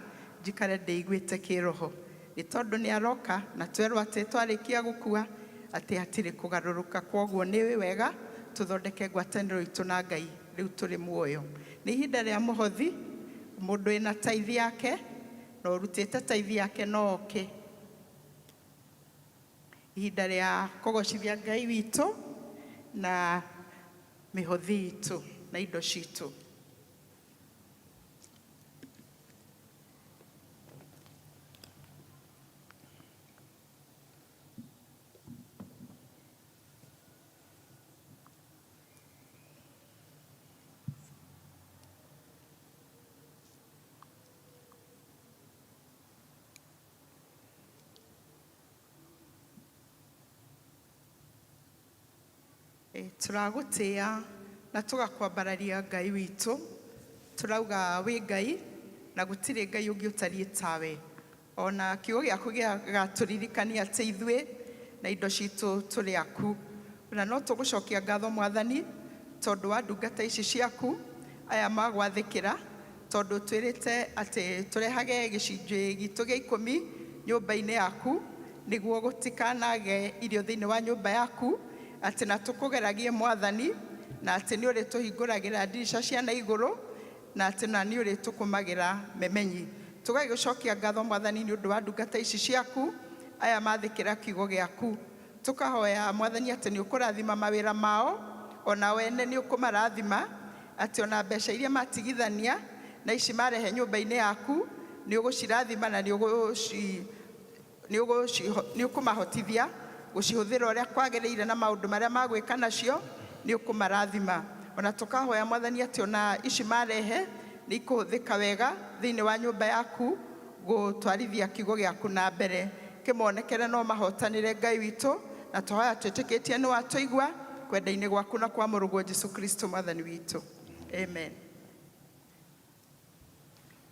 njikare ndeiguite kiroho ni tondu ni aroka na twerwo ati twarikia gukua ati hatire kugaruruka kwoguo ni wega tuthondeke ngwataniro itu na Ngai riu turi muoyo ni ihinda ria muhothi mundu ina taithi yake no rutite taithi yake no oke ihinda ria kugocithia Ngai witu na mihothi itu na indo citu. Turagutia na tugakwambararia Ngai witu turauga wi Ngai na gutire Ngai ungi utari tawe ona kiugo giaku gaturirikania ati ithue na indo citu turi aku na no tugucokia ngatho Mwathani tondu wa ndungata ici ciaku aya magwathikira tondu twirite ati turehage gicunji gitu gia 10 nyumba-ini yaku niguo gutikanage irio thiini wa nyumba yaku ati na tukugeragie mwathani na ati ni uri tuhinguragira ndirisha cia na iguru na ati na ni uri tukumagira memenyi tugagicokia ngatho mwathani ni undu wa ndungata ici ciaku aya mathikira kiugo giaku tukahoya mwathani ati ni ukurathima mawira mao ona wene ni ukumarathima ati ona mbeca iria matigithania na ici marehe nyumba-ini yaku ni ugucirathima na ni ukumahotithia gucihuthira uria kwagiriire na maundu maria magwika nacio ni ukumarathima ona tukahoya mwathani ati ona ici marehe ni ikuhuthika wega thiini wa nyumba yaku gutwarithia kiugo giaku na mbere kimonekere no mahotanire Ngai witu na tuhoya twitikitie ni watuigua kwenda-ini gwaku na kwa murugu Jesu Kristo mwathani witu amen.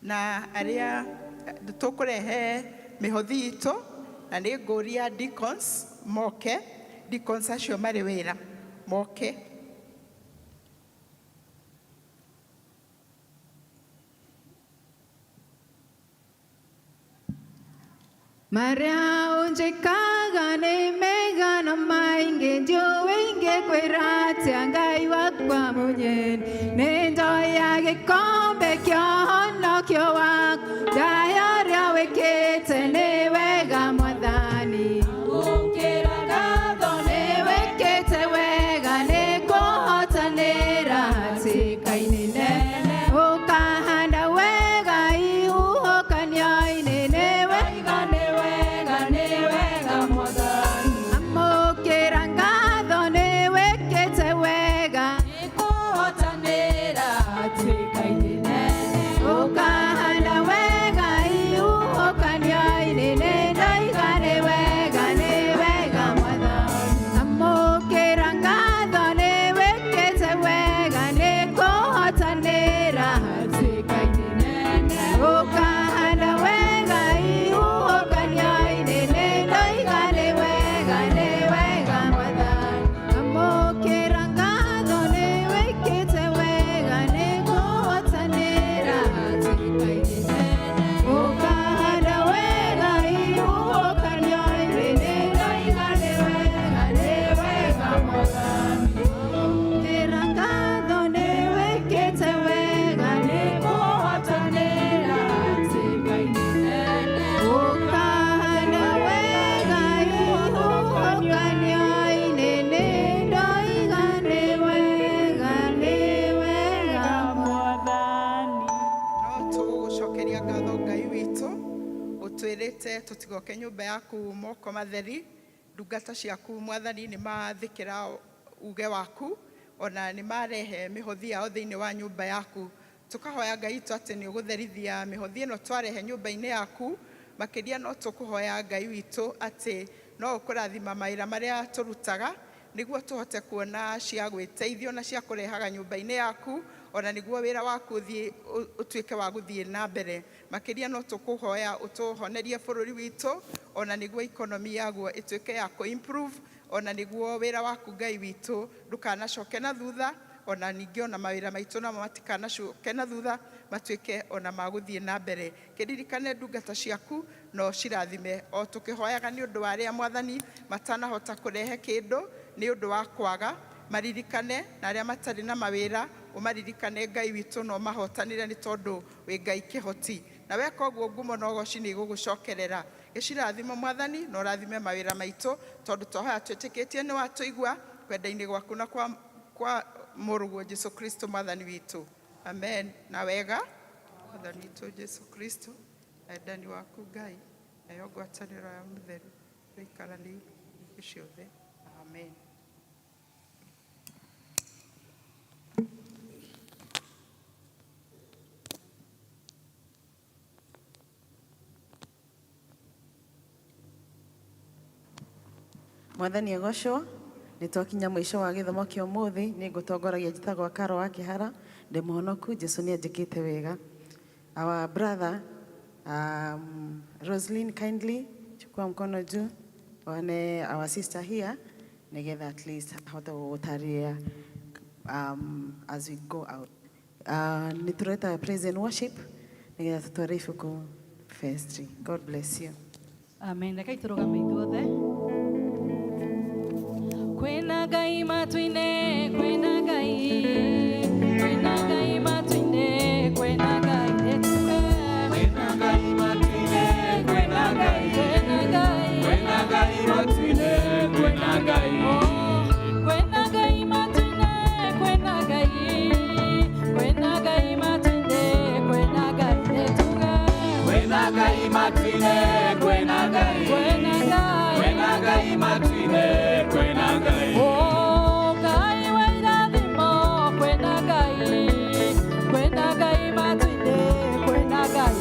Na aria tukurehe mihothi itu na ni nguria deacons moke deacons acio mari wira moke Maria unjikaga ni megana maingi njũĩ kwĩratia Ngai wakwa mũnyeni nĩ ndoya gĩkombe kĩa ũhonokio waku ndaya ũrĩa wĩkĩte nĩ wega mwathani gũkĩra ngatho nĩ wĩkĩte wega nĩ kũhotanĩra hatĩka-inĩ nene ũkahanda wega ihuhũkanio-inĩ nĩ wega nĩ wega nĩ wega mwathani amũkĩra ngatho nĩ wĩkĩte wega nĩ kũhotanĩra hatĩka-inĩ nene ũkahanda wega ihuhũkanio-inĩ nĩ ndoiga nĩ wega mwathani amũkĩra ngatho nĩ wĩkĩte wega nĩ kũhotanĩra hatĩka-inĩ nene ũkahanda wega ihuhũkanio-inĩ nĩ ndoiga nĩ wega mwathani amũkĩra ngatho nĩ wĩkĩte wega nĩ kũhotanĩra hatĩka-inĩ nene ũkahanda wega ihuhũkanio-inĩ nĩ ndoiga nĩ wega mwathani amũkĩra ngatho nĩ wĩkĩte wega nĩ kũhotanĩra hatĩka-inĩ nene ũkahanda wega ihuhũkanio-inĩ nĩ ndoiga nĩ wega mwathani. no tugucokeria ngatho Ngai witu utwirite tutigoke nyumba yaku moko matheri ndungata ciaku mwathani ni mathikira uge waku ona ni marehe mihothi yao thiini wa nyumba yaku tukahoya Ngai witu ati ni ugutherithia mihothi ino twarehe nyumba-ini yaku makiria no tukuhoya Ngai witu ati no ukurathima mawira maria turutaga niguo tuhote kuona cia gwiteithio na cia kurehaga nyumba-ini yaku ona niguo wira waku utuike wa guthie na mbere makiria no tukuhoya utuhonerie bururi witu ona niguo economy yaguo ituike ya ku improve ona niguo wira waku Ngai witu ndukanacoke na thutha ona ningĩ ona mawira maitu na matikanacoke na thutha matuike ona maguthie na mbere kiririkane ndungata ciaku no cirathime o tukihoyaga ni undu wa aria mwathani matanahota kurehe kindu ni undu wa kwaga maririkane na aria matari na mawira umaririkane Ngai witu no mahotanire ni tondu wi Ngai kihoti na weka uguo ngumo no goci ni gugucokerera gicirathimo mwathani no rathime mawira maitu tondu twahoya twitikitie ni watuigua kwenda-ini gwaku na kwa murugu Jesu Kristo mwathani witu amen na wega mwathani witu Jesu Kristo endani waku Ngai nayo ngwatanĩro ya mũtheru ĩikaranie ciothe amen. Mwathani agocwo nĩ twakinya mũico wa gĩthomo kĩa ũmũthĩ nĩ ngũtongoragia njĩtagwo Karo wa Kĩhara ndĩ mũhonoku Jesũ nĩ anjĩkĩte wega. Our brother Roslyn, kindly chukua mkono juu one our sister here nigetha at least ahote gũgũtarĩria as we go out. Nĩ tũreta praise and worship nigetha tũtware ibuku first. God bless you. Amen. Reke turugame ithuothe. Kwina Ngai matu-inĩ, kwina Ngai. Kwina Ngai matu-inĩ, kwina Ngai. Kwina Ngai matu-inĩ, kwina Ngai. Kwina Ngai. Kwina Ngai matu-inĩ, kwina Ngai. Kwina Ngai matu-inĩ, kwina Ngai. Kwina Ngai matu-inĩ, kwina Ngai. Kwina Ngai matu-inĩ, kwina Ngai. Kwina Ngai. Kwina Ngai matu-inĩ, kwina Ngai. Oh, Ngai wa irathimo, kwina Ngai. Kwina Ngai matu-inĩ, kwina Ngai.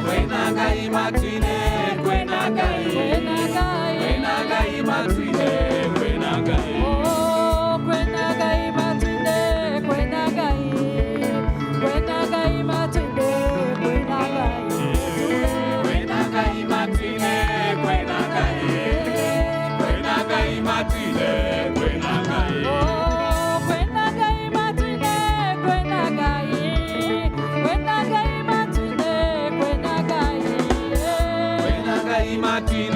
Kwina Ngai matu-inĩ, kwina Ngai. Kwina Ngai. Kwina Ngai matu-inĩ, kwina Ngai. Oh, kwina Ngai matu-inĩ, kwina Ngai. Kwina Ngai matu-inĩ, kwina Ngai. Kwina Ngai matu-inĩ, kwina Ngai. Kwina Ngai matu-inĩ, kwina Ngai. Oh, kwina Ngai matu-inĩ, kwina Ngai. Kwina Ngai matu-inĩ, kwina Ngai. Kwina Ngai matu-inĩ,